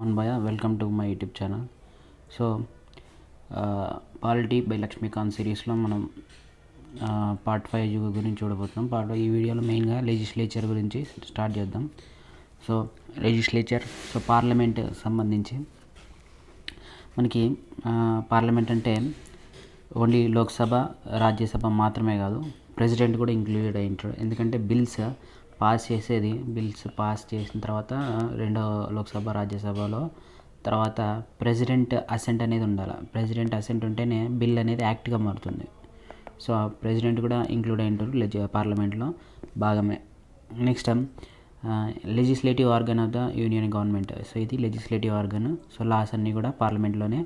Welcome to my YouTube channel. So polity by Laxmikanth సిరీస్లో మనం part 5 గురించి చూడబోతున్నాం. ఈ వీడియోలో మెయిన్గా లెజిస్లేచర్ గురించి స్టార్ట్ చేద్దాం. సో లెజిస్లేచర్ పార్లమెంట్ సంబంధించి మనకి పార్లమెంట్ అంటే ఓన్లీ లోక్సభ, రాజ్యసభ మాత్రమే కాదు, ప్రెసిడెంట్ కూడా ఇంక్లూడెడ్ అయి ఉంటారు. ఎందుకంటే బిల్స్ పాస్ చేసిన తర్వాత రెండో లోక్సభ, రాజ్యసభలో తర్వాత ప్రెసిడెంట్ అసెంట్ అనేది ఉండాలి. ప్రెసిడెంట్ అసెంట్ ఉంటేనే బిల్ అనేది యాక్ట్గా మారుతుంది. సో ప్రెసిడెంట్ కూడా ఇంక్లూడ్ అయి ఉంటారు పార్లమెంట్లో భాగమే. Next legislative organ of the union government. So ఇది లెజిస్లేటివ్ ఆర్గన్. సో లాస్ అన్నీ కూడా పార్లమెంట్లోనే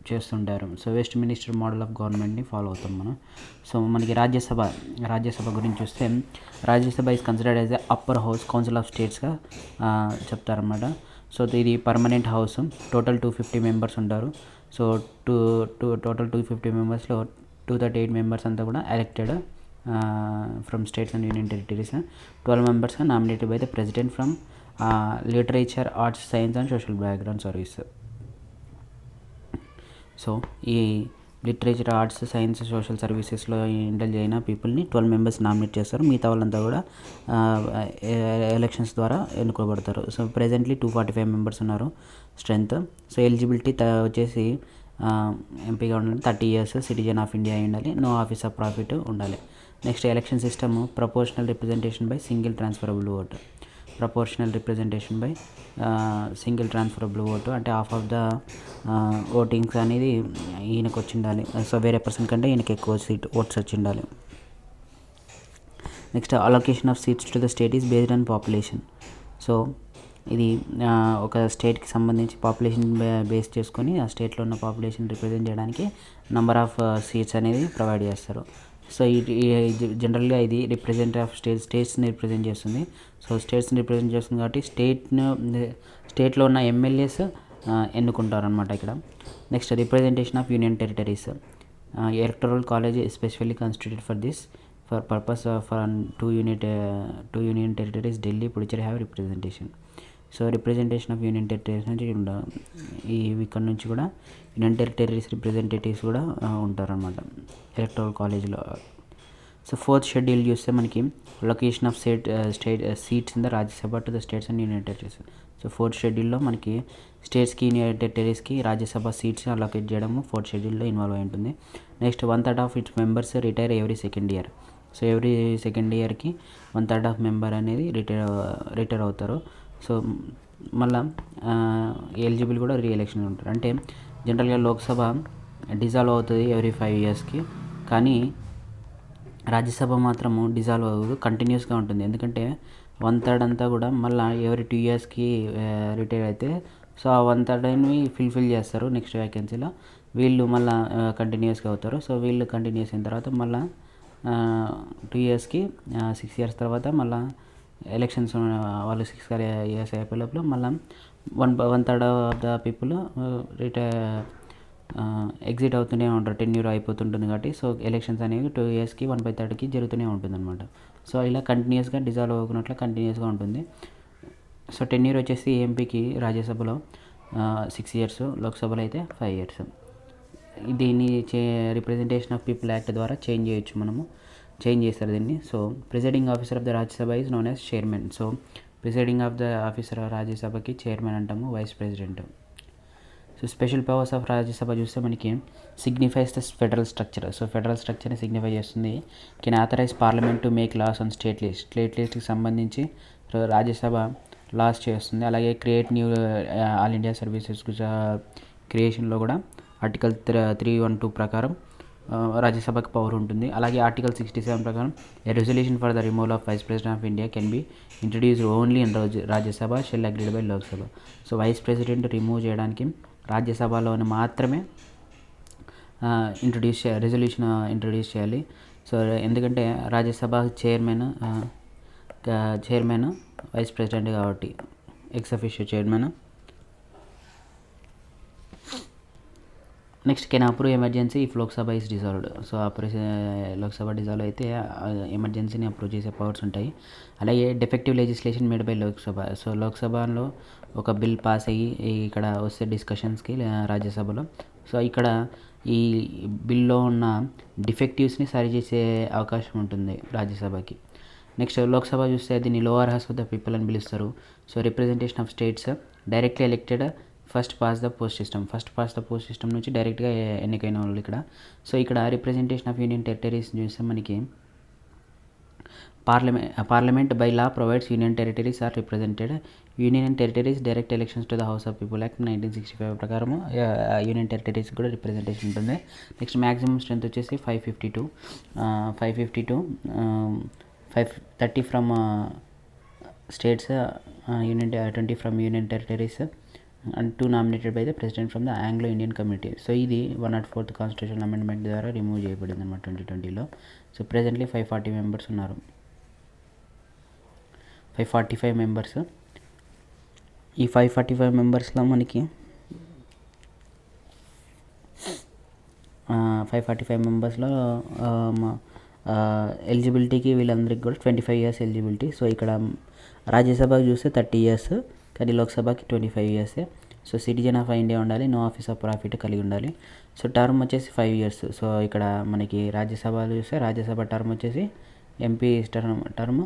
చేస్తుంటారు. So Westminster model of గవర్నమెంట్ని ఫాలో అవుతాం మనం. సో మనకి రాజ్యసభ గురించి చూస్తే Rajya Sabha is considered as a upper house, council of స్టేట్స్గా చెప్తారన్నమాట. సో ఇది పర్మనెంట్ హౌస్. టోటల్ 250 మెంబర్స్ ఉంటారు. సో టోటల్ 250 మెంబర్స్లో 238 మెంబర్స్ అంతా కూడా elected from states and union territories. 12 members are nominated by the president from literature, arts, science and social background service. So ఈ literature, arts, science, social సర్వీసెస్లో ఇంటెలిజ్ అయిన పీపుల్ని 12 members nominate చేస్తారు. మిగతా వాళ్ళంతా కూడా ఎలక్షన్స్ ద్వారా ఎన్నుకోబడతారు. సో ప్రెజెంట్లీ 245 మెంబర్స్ ఉన్నారు స్ట్రెంత్. సో ఎలిజిబిలిటీ వచ్చేసి ఎంపీగా ఉండాలి, 30 years, సిటిజన్ ఆఫ్ ఇండియా అయి ఉండాలి, నో ఆఫీస్ ఆఫ్ ప్రాఫిట్ ఉండాలి. Next election system proportional representation by single transferable vote. Proportional representation by single transferable vote అంటే హాఫ్ ఆఫ్ ద ఓటింగ్స్ అనేది ఈయనకు వచ్చి ఉండాలి. సో వేరే పర్సన్ కంటే ఈయనకి ఎక్కువ ఓట్స్ వచ్చి ఉండాలి. Next allocation of seats to the state is based on population. So ఇది ఒక స్టేట్కి సంబంధించి పాపులేషన్ బేస్ చేసుకొని ఆ స్టేట్లో ఉన్న పాపులేషన్ రిప్రజెంట్ చేయడానికి నెంబర్ ఆఫ్ సీట్స్ అనేది ప్రొవైడ్ చేస్తారు. సో ఇది జనరల్గా ఇది రిప్రజెంటేటివ్ ఆఫ్ స్టేట్స్ని రిప్రజెంట్ చేస్తుంది. సో స్టేట్స్ని రిప్రజెంట్ చేస్తుంది కాబట్టి స్టేట్లో ఉన్న ఎమ్మెల్యేస్ ఎన్నుకుంటారనమాట ఇక్కడ. Next representation of union territories. Electoral college especially constituted for this for purpose of two union territories Delhi, Puducherry have representation. So representation of union territories నుంచి ఇక్కడ నుంచి కూడా యూనియన్ టెరిటరీస్ రిప్రజెంటేటివ్స్ కూడా ఉంటారనమాట ఎలక్టరల్ కాలేజ్లో. సో 4th షెడ్యూల్ చూస్తే మనకి location of state seats in the Rajya Sabha to the states and union territories. So 4th షెడ్యూల్లో మనకి స్టేట్స్కి, యూనియన్ టెరిటరీస్కి రాజ్యసభ సీట్స్ అలొకేట్ చేయడము 4th షెడ్యూల్లో ఇన్వాల్వ్ అయి ఉంటుంది. Next 1/3 of its members retire every second year. So every second ఇయర్కి 1/3 ఆఫ్ మెంబర్ అనేది retire అవుతారు. సో మళ్ళీ ఎలిజిబుల్ కూడా రీఎలక్షన్ ఉంటారు. అంటే జనరల్గా లోక్సభ డిజాల్వ్ అవుతుంది ఎవ్రీ 5 yearsకి, కానీ రాజ్యసభ మాత్రము డిజాల్వ్ అవ్వదు, కంటిన్యూస్గా ఉంటుంది. ఎందుకంటే 1/3 అంతా కూడా మళ్ళీ ఎవ్రీ 2 yearsకి రిటైర్ అయితే సో ఆ 1/3ని ఫిల్ చేస్తారు నెక్స్ట్ వ్యాకెన్సీలో. వీళ్ళు మళ్ళీ కంటిన్యూస్గా అవుతారు. సో వీళ్ళు కంటిన్యూస్ అయిన తర్వాత మళ్ళీ 2 yearsకి 6 years తర్వాత మళ్ళీ ఎలక్షన్స్ వాళ్ళు 6 years అయిపోయే లోపల మళ్ళీ 1/3 ఆఫ్ ద పీపుల్ ఎగ్జిట్ అవుతూనే ఉంటారు. టెన్యూర్ అయిపోతుంటుంది కాబట్టి సో ఎలక్షన్స్ అనేవి 2 yearsకి 1/3కి జరుగుతూనే ఉంటుంది అనమాట. సో ఇలా కంటిన్యూస్గా డిజాల్వ్ అవ్వకున్నట్లు కంటిన్యూస్గా ఉంటుంది. సో టెన్యూర్ వచ్చేసి ఎంపీకి రాజ్యసభలో 6 years, లోక్సభలో అయితే 5 years. దీన్ని రిప్రజెంటేషన్ ఆఫ్ పీపుల్ యాక్ట్ ద్వారా చేంజ్ చేస్తారు దీన్ని. So presiding officer of the Rajya Sabha is known as chairman. So presiding of the officer రాజ్యసభకి చైర్మన్ అంటాము, vice president. So special powers of Rajya Sabha చూస్తే మనకి signifies the federal structure. So federal స్ట్రక్చర్ని signify చేస్తుంది. Can authorise parliament to make laws on state లిస్ట్కి సంబంధించి Rajya Sabha laws చేస్తుంది. అలాగే create new all India services క్రియేషన్లో కూడా ఆర్టికల్ 312 ప్రకారం రాజ్యసభకు పవర్ ఉంటుంది. అలాగే ఆర్టికల్ 67 ప్రకారం a resolution for the removal of vice president of India can be introduced only in Rajya Sabha shall agreed by Lok Sabha. So vice president remove చేయడానికి రాజ్యసభలోనే మాత్రమే రెజల్యూషన్ ఇంట్రడ్యూస్ చేయాలి. సో ఎందుకంటే రాజ్యసభ చైర్మన్ వైస్ ప్రెసిడెంట్ కాబట్టి ex officio chairman. Next can approve emergency if Lok Sabha is dissolved. So Lok Sabha dissolve అయితే ఎమర్జెన్సీని approve చేసే powers ఉంటాయి. అలాగే defective legislation made by Lok Sabha. So లోక్సభలో ఒక బిల్ పాస్ అయ్యి ఇక్కడ వస్తే డిస్కషన్స్కి రాజ్యసభలో, సో ఇక్కడ ఈ బిల్లో ఉన్న డిఫెక్టివ్స్ని సరిచేసే అవకాశం ఉంటుంది రాజ్యసభకి. నెక్స్ట్ లోక్సభ చూస్తే దీన్ని lower house of the people అని పిలుస్తారు. So representation of states directly elected first pass the post system నుంచి డైరెక్ట్గా ఎన్నికైన వాళ్ళు ఇక్కడ. సో ఇక్కడ రిప్రజెంటేషన్ ఆఫ్ యూనియన్ టెరిటరీస్ చూస్తే మనకి parliament by law provides union territories are represented. Union and territories direct elections to the house of people act 1965 ప్రకారం union territories కూడా రిప్రజెంటేషన్ ఉంటుంది. నెక్స్ట్ మ్యాక్సిమం స్ట్రెంత్ వచ్చేసి 552, 530 from states, union 20 from union territories and 2 nominated by the president from the Anglo Indian committee. So ఇది 104th constitution amendment ద్వారా remove చేయబడింది అన్నమాట 2020లో. So presently 540 members ఉన్నారు, 545 members. ఈ 545 మెంబర్స్లో మనకి 545 మెంబర్స్లో ఎలిజిబిలిటీకి వీళ్ళందరికీ కూడా 25 ఇయర్స్ ఎలిజిబిలిటీ. సో ఇక్కడ రాజ్యసభకి చూస్తే 30 ఇయర్స్, కానీ లోక్సభకి 25 ఇయర్సే. సో సిటిజన్ ఆఫ్ ఇండియా ఉండాలి, నో ఆఫీస్ ఆఫ్ ప్రాఫిట్ కలిగి ఉండాలి. సో టర్మ్ వచ్చేసి 5 ఇయర్స్. సో ఇక్కడ మనకి రాజ్యసభలో చూస్తే రాజ్యసభ టర్మ్ వచ్చేసి MP term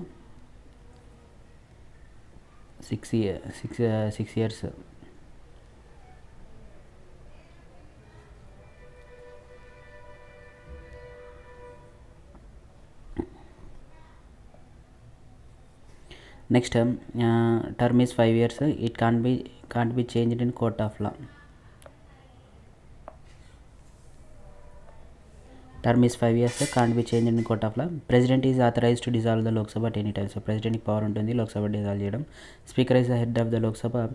6 years. Next term is 5 years. It can't be changed in court of law. Term is 5 years, can't be changed in court of law. President is authorise to dissolve the Lok Sabha at any time. So ప్రెసిడెంట్కి power ఉంటుంది Lok Sabha dissolve చేయడం. Speaker is the head of the Lok Sabha.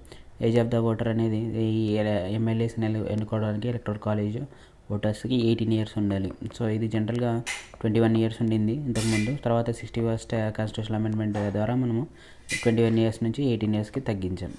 Age of the voter అనేది ఈ ఎమ్మెల్యేస్ని ఎన్నుకోవడానికి electoral college ఓటర్స్కి 18 years ఉండాలి. So ఇది జనరల్గా 21 ఇయర్స్ ఉండింది ఇంతకుముందు. తర్వాత 61st కాన్స్టిట్యూషన్ అమెండ్మెంట్ ద్వారా మనము 21 ఇయర్స్ నుంచి 18 ఇయర్స్కి తగ్గించాం.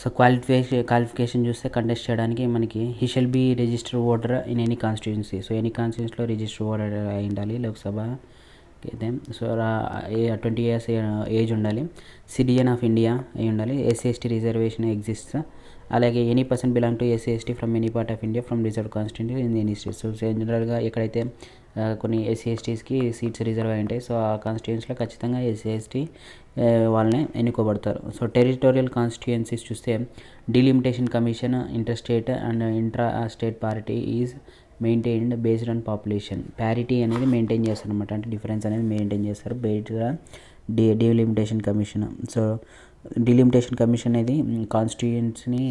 సో క్వాలిఫికేషన్ చూస్తే కంటెస్ట్ చేయడానికి మనకి he shall be register voter in any constituency. So any కాన్స్టిట్యున్సీలో రిజిస్టర్ ఓటర్ అయి ఉండాలి లోక్సభ అయితే. సో 20 ఇయర్స్ ఏజ్ ఉండాలి. సిటిజన్ ఆఫ్ ఇండియా అయి ఉండాలి. SC ST reservation exists. అలాగే any person belong to SC ST from any part of India from reserve constituency in any state. So జనరల్గా ఎక్కడైతే కొన్ని ఎస్సీ/ఎస్టీస్కి సీట్స్ రిజర్వ్ అయి ఉంటాయి. సో ఆ కాన్స్టిట్యున్సీలో ఖచ్చితంగా ఎస్సీ/ఎస్టీ వాళ్ళని ఎన్నుకోబడతారు. సో టెరిటోరియల్ కాన్స్టిట్యుయెన్సీస్ చూస్తే delimitation commission inter state and intra state parity is maintained based on population. Parity అనేది మెయింటైన్ చేస్తారు అనమాట, అంటే డిఫరెన్స్ అనేది మెయింటైన్ చేస్తారు based on delimitation commission. So delimitation commission అనేది కాన్స్టిట్యుయెన్సీని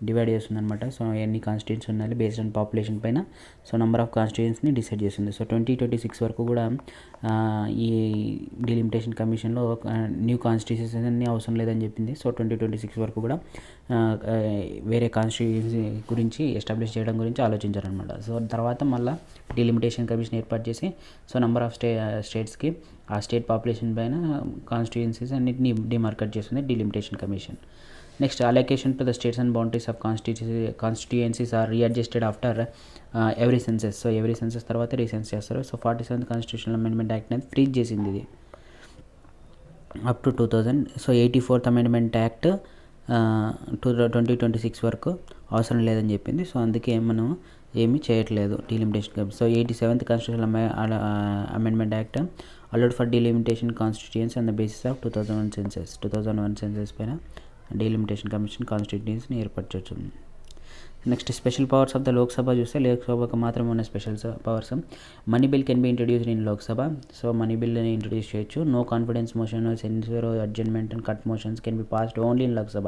డివైడ్ చేస్తుంది అనమాట. సో ఎన్ని కాన్స్టిట్యుయెన్సీ ఉండాలి బేస్డ్ ఆన్ పాపులేషన్ పైన. సో నెంబర్ ఆఫ్ కాన్స్టిట్యుయెన్సీని డిసైడ్ చేస్తుంది. సో 2026 వరకు కూడా ఈ డీలిమిటేషన్ కమిషన్లో న్యూ కాన్స్టిట్యుయెన్సీ అన్నీ అవసరం లేదని చెప్పింది. సో 2026 వరకు కూడా వేరే కాన్స్టిట్యుయెన్సీ గురించి ఎస్టాబ్లిష్ చేయడం గురించి ఆలోచించారనమాట. సో తర్వాత మళ్ళీ డీలిమిటేషన్ కమిషన్ ఏర్పాటు చేసి సో నెంబర్ ఆఫ్ స్టేట్స్కి ఆ స్టేట్ పాపులేషన్ పైన కాన్స్టిట్యుయెన్సీస్ అన్నింటినీ డిమార్కెట్ చేస్తుంది delimitation commission. Next allocation to the states and boundaries of constituencies are readjusted after every census. So every census తర్వాత రీసెన్స్ చేస్తారు. So 47th constitutional amendment act అనేది freeze చేసింది ఇది up to 2000. So 84th amendment act 2026 వరకు అవసరం లేదని చెప్పింది. So అందుకే మనం ఏమీ చేయట్లేదు delimitation commission. So 87th constitutional amendment act allowed for delimitation constituency on the basis of 2001 census పైన డీలిమిటేషన్ కమిషన్ కాన్స్టిట్యుయెన్సీని ఏర్పాటు చేస్తుంది. Next special powers of the Lok Sabha చూస్తే లోక్సభకు మాత్రమే ఉన్న special powers. Money bill can be introduced in Lok Sabha. So money బిల్ని introduce చేయొచ్చు. No confidence motion, censure, adjournment and cut motions can be passed only in Lok Sabha.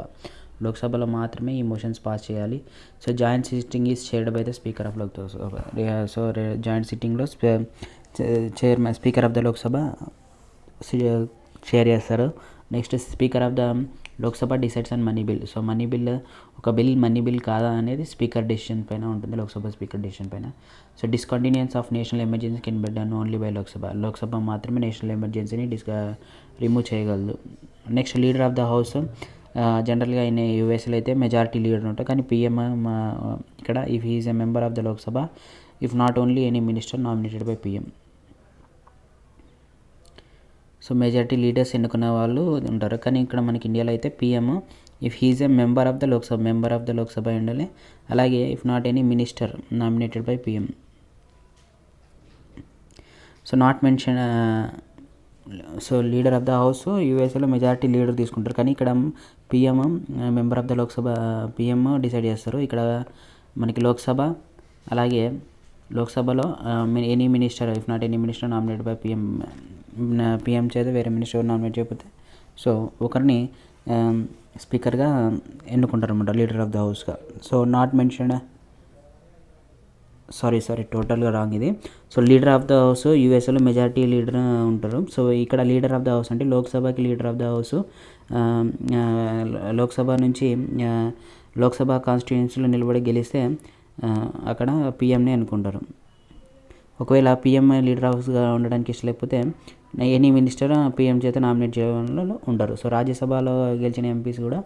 లోక్సభలో మాత్రమే ఈ మోషన్స్ పాస్ చేయాలి. So joint sitting is chaired by the speaker of Lok Sabha. So joint సిట్టింగ్లో speaker of the Lok Sabha share చేస్తారు. Next speaker of the Lok Sabha decides on money bill. So money bill ఒక bill money bill కాదా అనేది speaker decision పైన ఉంటుంది, Lok Sabha speaker decision పైన. So discontinuance of national emergency can be done only by Lok Sabha మాత్రమే national ఎమర్జెన్సీని remove చేయగలదు. Next leader of the house. జనరల్గా ఆయన యూఎస్లో అయితే మెజారిటీ లీడర్ ఉంటారు, కానీ పిఎం ఇక్కడ if he is a member of the Lok Sabha if not only any minister nominated by PM. So majority leaders ఎన్నుకున్న వాళ్ళు ఉంటారు, కానీ ఇక్కడ మనకి ఇండియాలో అయితే PM if he's a member of the Lok Sabha ఉండాలి. అలాగే if not any minister nominated by PM. So not mention. So leader of the house యూఎస్ఏలో మెజారిటీ లీడర్ తీసుకుంటారు, కానీ ఇక్కడ PM member of the Lok Sabha PM decide చేస్తారు. ఇక్కడ మనకి లోక్సభ అలాగే లోక్సభలో any minister if not any minister nominate by PM చేత వేరే మినిస్టర్ నామినేట్ చేయకపోతే సో ఒకరిని స్పీకర్గా ఎన్నుకుంటారు అనమాట లీడర్ ఆఫ్ ద హౌస్గా. సో నాట్ మెన్షన్ సారీ టోటల్గా రాంగ్ ఇది. So leader of the house యూఎస్ఏలో మెజారిటీ లీడర్ ఉంటారు. సో ఇక్కడ లీడర్ ఆఫ్ ద హౌస్ అంటే లోక్సభకి leader of the house Lok Sabha నుంచి లోక్సభ కాన్స్టిట్యుయెన్సీలో నిలబడి గెలిస్తే అక్కడ పిఎంని అనుకుంటారు. ఒకవేళ పిఎం లీడర్ హౌస్గా ఉండడానికి ఇష్టం లేకపోతే ఎనీ మినిస్టర్ పిఎం చేత నామినేట్ చేయడంలో ఉంటారు. సో రాజ్యసభలో గెలిచిన ఎంపీస్ కూడా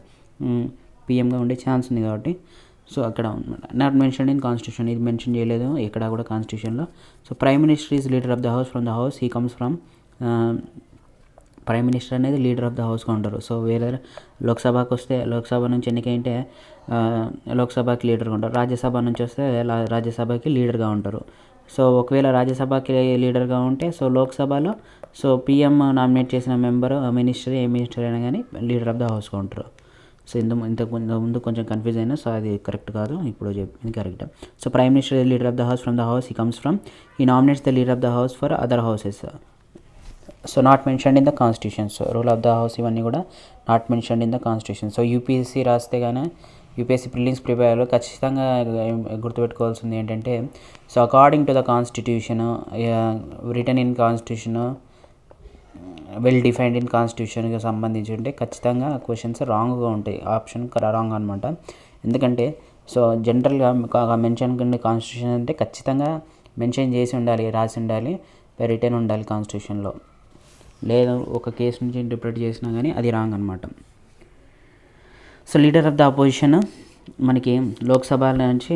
పిఎంగా ఉండే ఛాన్స్ ఉంది కాబట్టి సో అక్కడ నాట్ మెన్షన్ ఇన్ కాన్స్టిట్యూషన్, ఇది మెన్షన్ చేయలేదు ఎక్కడ కూడా కాన్స్టిట్యూషన్లో. So prime minister is leader of the house from the house he comes from. Prime minister అనేది లీడర్ ఆఫ్ ద హౌస్గా ఉంటారు. సో వేరే లోక్సభకి వస్తే లోక్సభ నుంచి ఎన్నికైతే లోక్సభకి లీడర్గా ఉంటారు, రాజ్యసభ నుంచి వస్తే రాజ్యసభకి లీడర్గా ఉంటారు. సో ఒకవేళ రాజ్యసభకి లీడర్గా ఉంటే సో లోక్సభలో సో పిఎం నామినేట్ చేసిన మెంబర్ మినిస్టర్ ఏ మినిస్టర్ అయినా కానీ లీడర్ ఆఫ్ ద హౌస్గా ఉంటారు. సో ఇంతకు ముందు కొంచెం కన్ఫ్యూజ్ అయినా, సో అది కరెక్ట్ కాదు, ఇప్పుడు చెప్పింది correct. So prime minister leader of the house from the house he comes from he nominates the leader of the house for other houses. So not mentioned in the constitution. So rule of the house ఇవన్నీ కూడా not mentioned in the constitution. So UPSC రాస్తే కానీ UPSC prelims ప్రిపేర్లో ఖచ్చితంగా గుర్తుపెట్టుకోవాల్సింది ఏంటంటే so according to the constitution written in constitution well defined in కాన్స్టిట్యూషన్కి సంబంధించి ఉంటే ఖచ్చితంగా క్వశ్చన్స్ రాంగ్గా ఉంటాయి, ఆప్షన్ రాంగ్ అనమాట. ఎందుకంటే సో జనరల్గా మెన్షన్ కాన్స్టిట్యూషన్ అంటే ఖచ్చితంగా మెన్షన్ చేసి ఉండాలి, రాసి ఉండాలి, రిటర్న్ ఉండాలి కాన్స్టిట్యూషన్లో. లేదా ఒక కేసు నుంచి ఇంటర్ప్రిట్ చేసినా కానీ అది రాంగ్ అనమాట. So leader of the opposition మనకి లోక్సభ నుంచి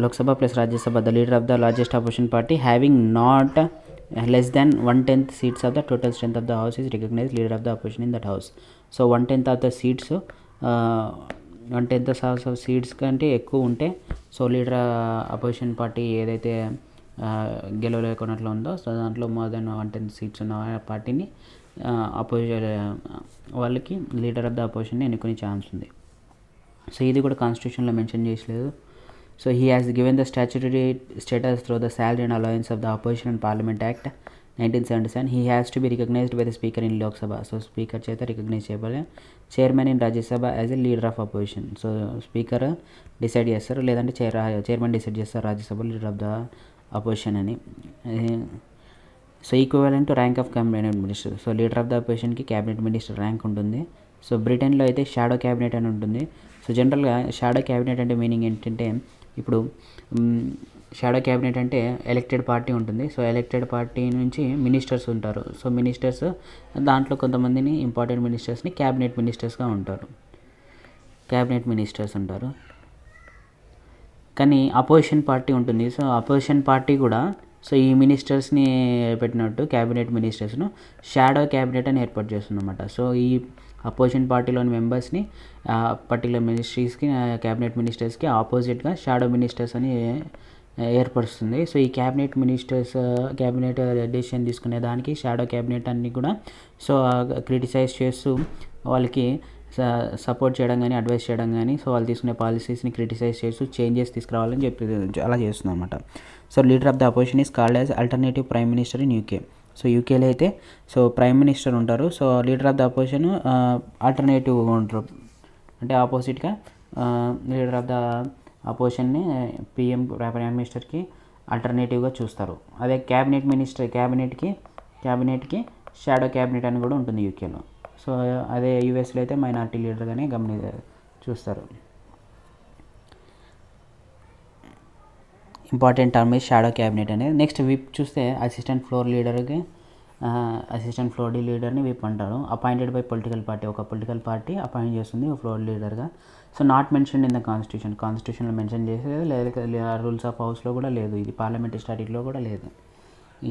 Lok Sabha plus Rajya Sabha the leader of the largest opposition party having not less than 1/10 seats of the total strength of the house is recognized leader of the opposition in that house. So 1/10 of the seats 1/10 of seats కంటే ఎక్కువ ఉంటే so leader opposition party ఏదైతే గెలవలేకున్నట్లు ఉందో so దాంట్లో more than 1/10 seats ఉన్న పార్టీని వాళ్ళకి leader of the opposition ఎన్నుకునే ఛాన్స్ ఉంది. సో ఇది కూడా కాన్స్టిట్యూషన్లో mention చేసలేదు. So he has given the statutory status through the Salary and Allowance of the Opposition and Parliament Act 1977. He has to be recognized by the Speaker in Lok Sabha. So Speaker చేత recognise చేయబడాలి. Chairman in Rajya Sabha as a leader of opposition. So Speaker decide చేస్తారు, లేదంటే chairman decide చేస్తారు Rajya Sabha leader of the opposition అని. So equivalent to rank of cabinet minister. So leader of the అపోజిషన్కి cabinet minister rank ఉంటుంది. So బ్రిటన్లో అయితే shadow cabinet అని ఉంటుంది. సో జనరల్గా షాడో క్యాబినెట్ అంటే మీనింగ్ ఏంటంటే ఇప్పుడు షాడో క్యాబినెట్ అంటే ఎలక్టెడ్ పార్టీ ఉంటుంది. సో ఎలక్టెడ్ పార్టీ నుంచి మినిస్టర్స్ ఉంటారు. సో మినిస్టర్స్ దాంట్లో కొంతమందిని ఇంపార్టెంట్ మినిస్టర్స్ని క్యాబినెట్ మినిస్టర్స్గా ఉంటారు, క్యాబినెట్ మినిస్టర్స్ ఉంటారు. కానీ అపోజిషన్ పార్టీ ఉంటుంది. సో అపోజిషన్ పార్టీ కూడా సో ఈ మినిస్టర్స్ని పెట్టినట్టు క్యాబినెట్ మినిస్టర్స్ను షాడో క్యాబినెట్ అని ఏర్పాటు చేస్తుందన్నమాట. సో ఈ అపోజిషన్ పార్టీలోని మెంబర్స్ని పర్టికులర్ మినిస్ట్రీస్కి క్యాబినెట్ మినిస్టర్స్కి ఆపోజిట్గా షాడో మినిస్టర్స్ అని ఏర్పరుస్తుంది. సో ఈ క్యాబినెట్ మినిస్టర్స్ క్యాబినెట్ డెసిషన్ తీసుకునే దానికి షాడో క్యాబినెట్ అన్ని కూడా సో క్రిటిసైజ్ చేస్తూ వాళ్ళకి సపోర్ట్ చేయడం కానీ అడ్వైస్ చేయడం కానీ సో వాళ్ళు తీసుకునే పాలసీస్ని క్రిటిసైజ్ చేస్తూ చేంజెస్ తీసుకురావాలని చెప్పి అలా చేస్తుంది అనమాట. So leader of the opposition is called as alternative prime minister in UK. So యూకేలో అయితే సో ప్రైమ్ మినిస్టర్ ఉంటారు. So leader of the opposition ఆల్టర్నేటివ్గా ఉంటారు, అంటే ఆపోజిట్గా లీడర్ ఆఫ్ ద అపోజిషన్ని ప్రైమ్ మినిస్టర్కి ఆల్టర్నేటివ్గా చూస్తారు. అదే క్యాబినెట్కి షాడో క్యాబినెట్ అని కూడా ఉంటుంది యూకేలో. సో అదే యూఎస్లో అయితే మైనారిటీ లీడర్గానే చూస్తారు. ఇంపార్టెంట్ టర్మ్ ఈ షాడో క్యాబినెట్ అనేది. నెక్స్ట్ విప్ చూస్తే అసిస్టెంట్ ఫ్లోర్ లీడర్ని విప్ అంటారు. అపాయింటెడ్ బై పొలిటికల్ పార్టీ, ఒక పొలిటికల్ పార్టీ అపాయింట్ చేస్తుంది ఫ్లోర్ లీడర్గా. So not mention in the కాన్స్టిట్యూషన్లో మెన్షన్ చేసేది లేదా రూల్స్ ఆఫ్ హౌస్లో కూడా లేదు, ఇది పార్లమెంటరీ స్టాట్యూట్లో కూడా లేదు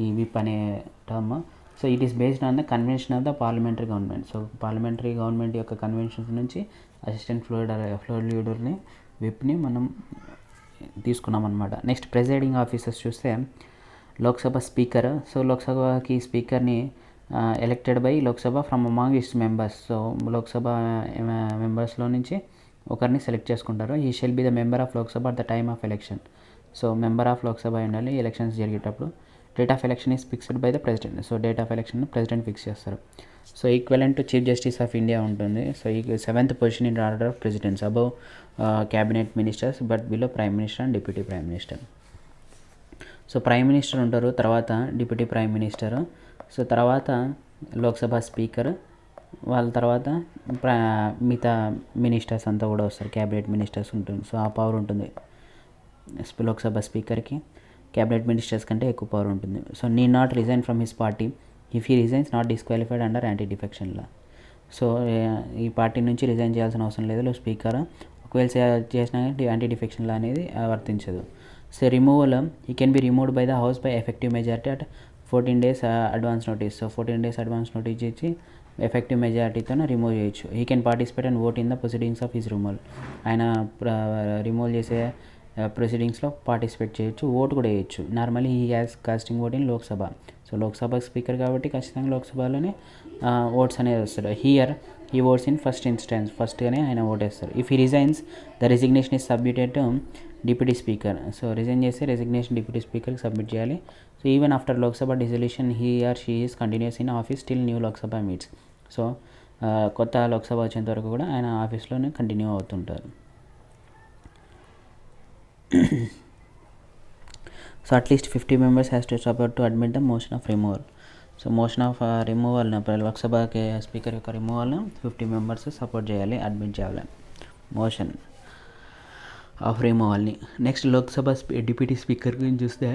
ఈ విప్ అనే term. So it is based on the convention of the parliamentary government. So parliamentary government యొక్క కన్వెన్షన్స్ నుంచి అసిస్టెంట్ ఫ్లోర్ లీడర్ని విప్ని మనం తీసుకున్నాం అనమాట. నెక్స్ట్ ప్రెసైడింగ్ ఆఫీసర్స్ చూస్తే లోక్సభ స్పీకర్. సో లోక్సభకి స్పీకర్ని elected by Lok Sabha from among its members. So Lok Sabha మెంబర్స్లో నుంచి ఒకరిని సెలెక్ట్ చేసుకుంటారు. He shall be the member of Lok Sabha at the time of election. So member of Lok Sabha ఉండాలి ఎలక్షన్స్ జరిగేటప్పుడు. Date of election is fixed by the president. So date of election president fix చేస్తారు. So equivalent to chief justice of India ఉంటుంది. So ఈ 7th position in order of presidents, above cabinet ministers but below prime minister and deputy prime minister. So prime minister ఉంటారు, తర్వాత deputy prime minister, so తర్వాత Lok Sabha speaker, వాళ్ళ తర్వాత మిగతా ministers అంతా కూడా వస్తారు, క్యాబినెట్ మినిస్టర్స్ ఉంటుంది. సో ఆ పవర్ ఉంటుంది లోక్సభ స్పీకర్కి. క్యాబినెట్ మినిస్టర్స్ కంటే ఎక్కువ పవర్ ఉంటుంది. So need not resign from his party if he resigns not disqualified under anti defection law. So ఈ పార్టీ నుంచి రిజైన్ చేయాల్సిన అవసరం లేదు స్పీకర్, ఒకవేళ చేసినా యాంటీ డిఫెక్షన్ లా అనేది వర్తించదు. So removal he can be removed by the house by effective majority at 14 days advance notice. So 14 days advance notice ఇచ్చి ఎఫెక్టివ్ మెజారిటీతో రిమూవ్ చేయొచ్చు. He can participate and vote in the proceedings of his removal. ఆయన remove చేసే ప్రొసీడింగ్స్లో participate చేయొచ్చు, vote కూడా వేయచ్చు. Normally he has casting vote in Lok Sabha. So Lok Sabha speaker కాబట్టి ఖచ్చితంగా లోక్సభలోనే ఓట్స్ అనేది వస్తాడు. Here he votes in first instance, ఫస్ట్గానే ఆయన ఓటేస్తారు. If he resigns the resignation is submitted to deputy speaker. So resign చేస్తే రెసిగ్నేషన్ డిప్యూటీ స్పీకర్కి సబ్మిట్ చేయాలి. So even after Lok Sabha dissolution he or she is continues in office till new Lok Sabha meets. So కొత్త లోక్సభ వచ్చేంత వరకు కూడా ఆయన ఆఫీస్లోనే కంటిన్యూ అవుతుంటారు. So at least 50 members has to support to admit the motion of removal. So motion of removal లోక్సభకి speaker యొక్క రిమూవల్ను 50 members support చేయాలి, అడ్మిట్ చేయాలి మోషన్ ఆఫ్ రిమూవల్ని. నెక్స్ట్ లోక్సభ డిప్యూటీ స్పీకర్ గురించి చూస్తే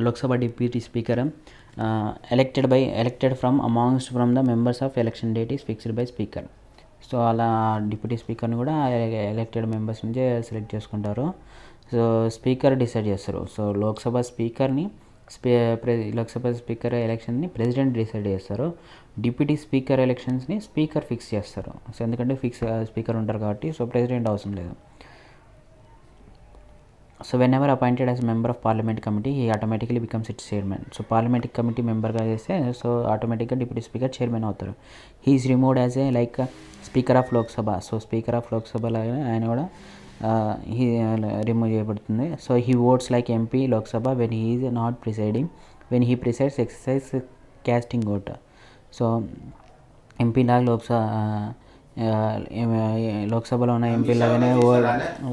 Lok Sabha deputy speaker elected from the members of election date is fixed by speaker. So అలా deputy స్పీకర్ని కూడా ఎలెక్టెడ్ మెంబర్స్ నుంచే సెలెక్ట్ చేసుకుంటారు. సో స్పీకర్ డిసైడ్ చేస్తారు. సో లోక్సభ స్పీకర్ ఎలక్షన్ని ప్రెసిడెంట్ డిసైడ్ చేస్తారు. డిప్యూటీ స్పీకర్ ఎలక్షన్స్ని స్పీకర్ ఫిక్స్ చేస్తారు. సో ఎందుకంటే స్పీకర్ ఉంటారు కాబట్టి సో ప్రెసిడెంట్ అవసరం లేదు. So whenever appointed as member of parliament committee he automatically becomes its chairman. So parliament committee మెంబర్గా చేస్తే సో ఆటోమేటిక్గా డిప్యూటీ స్పీకర్ చైర్మన్ అవుతారు. He is removed as a like speaker of Lok Sabha. So speaker of లోక్సభలో ఆయన కూడా remove చేయబడుతుంది. So he votes like MP Lok Sabha when he is not presiding, when he presides exercise casting vote. So MP లాగా లోక్సభలో ఉన్న MP లాగానే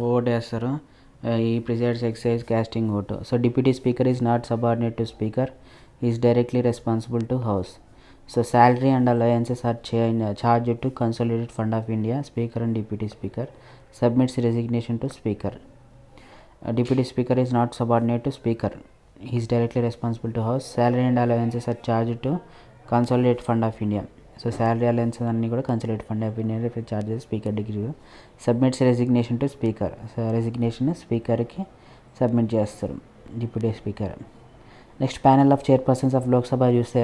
vote వేస్తారు. He presides exercise casting vote. So deputy speaker is not subordinate to speaker, is directly responsible to house. So salary and allowances are charged to consolidated fund of India. Speaker and deputy speaker submits resignation to speaker. Deputy speaker is not subordinate to speaker, he is directly responsible to house. Salary and allowances are charged to consolidated fund of India. So salary allowances అన్నీ కూడా consolidated fund of India charges speaker degree. Submits resignation to speaker. So resignation స్పీకర్కి submit చేస్తారు deputy speaker. Next panel of chairpersons of Lok Sabha చూస్తే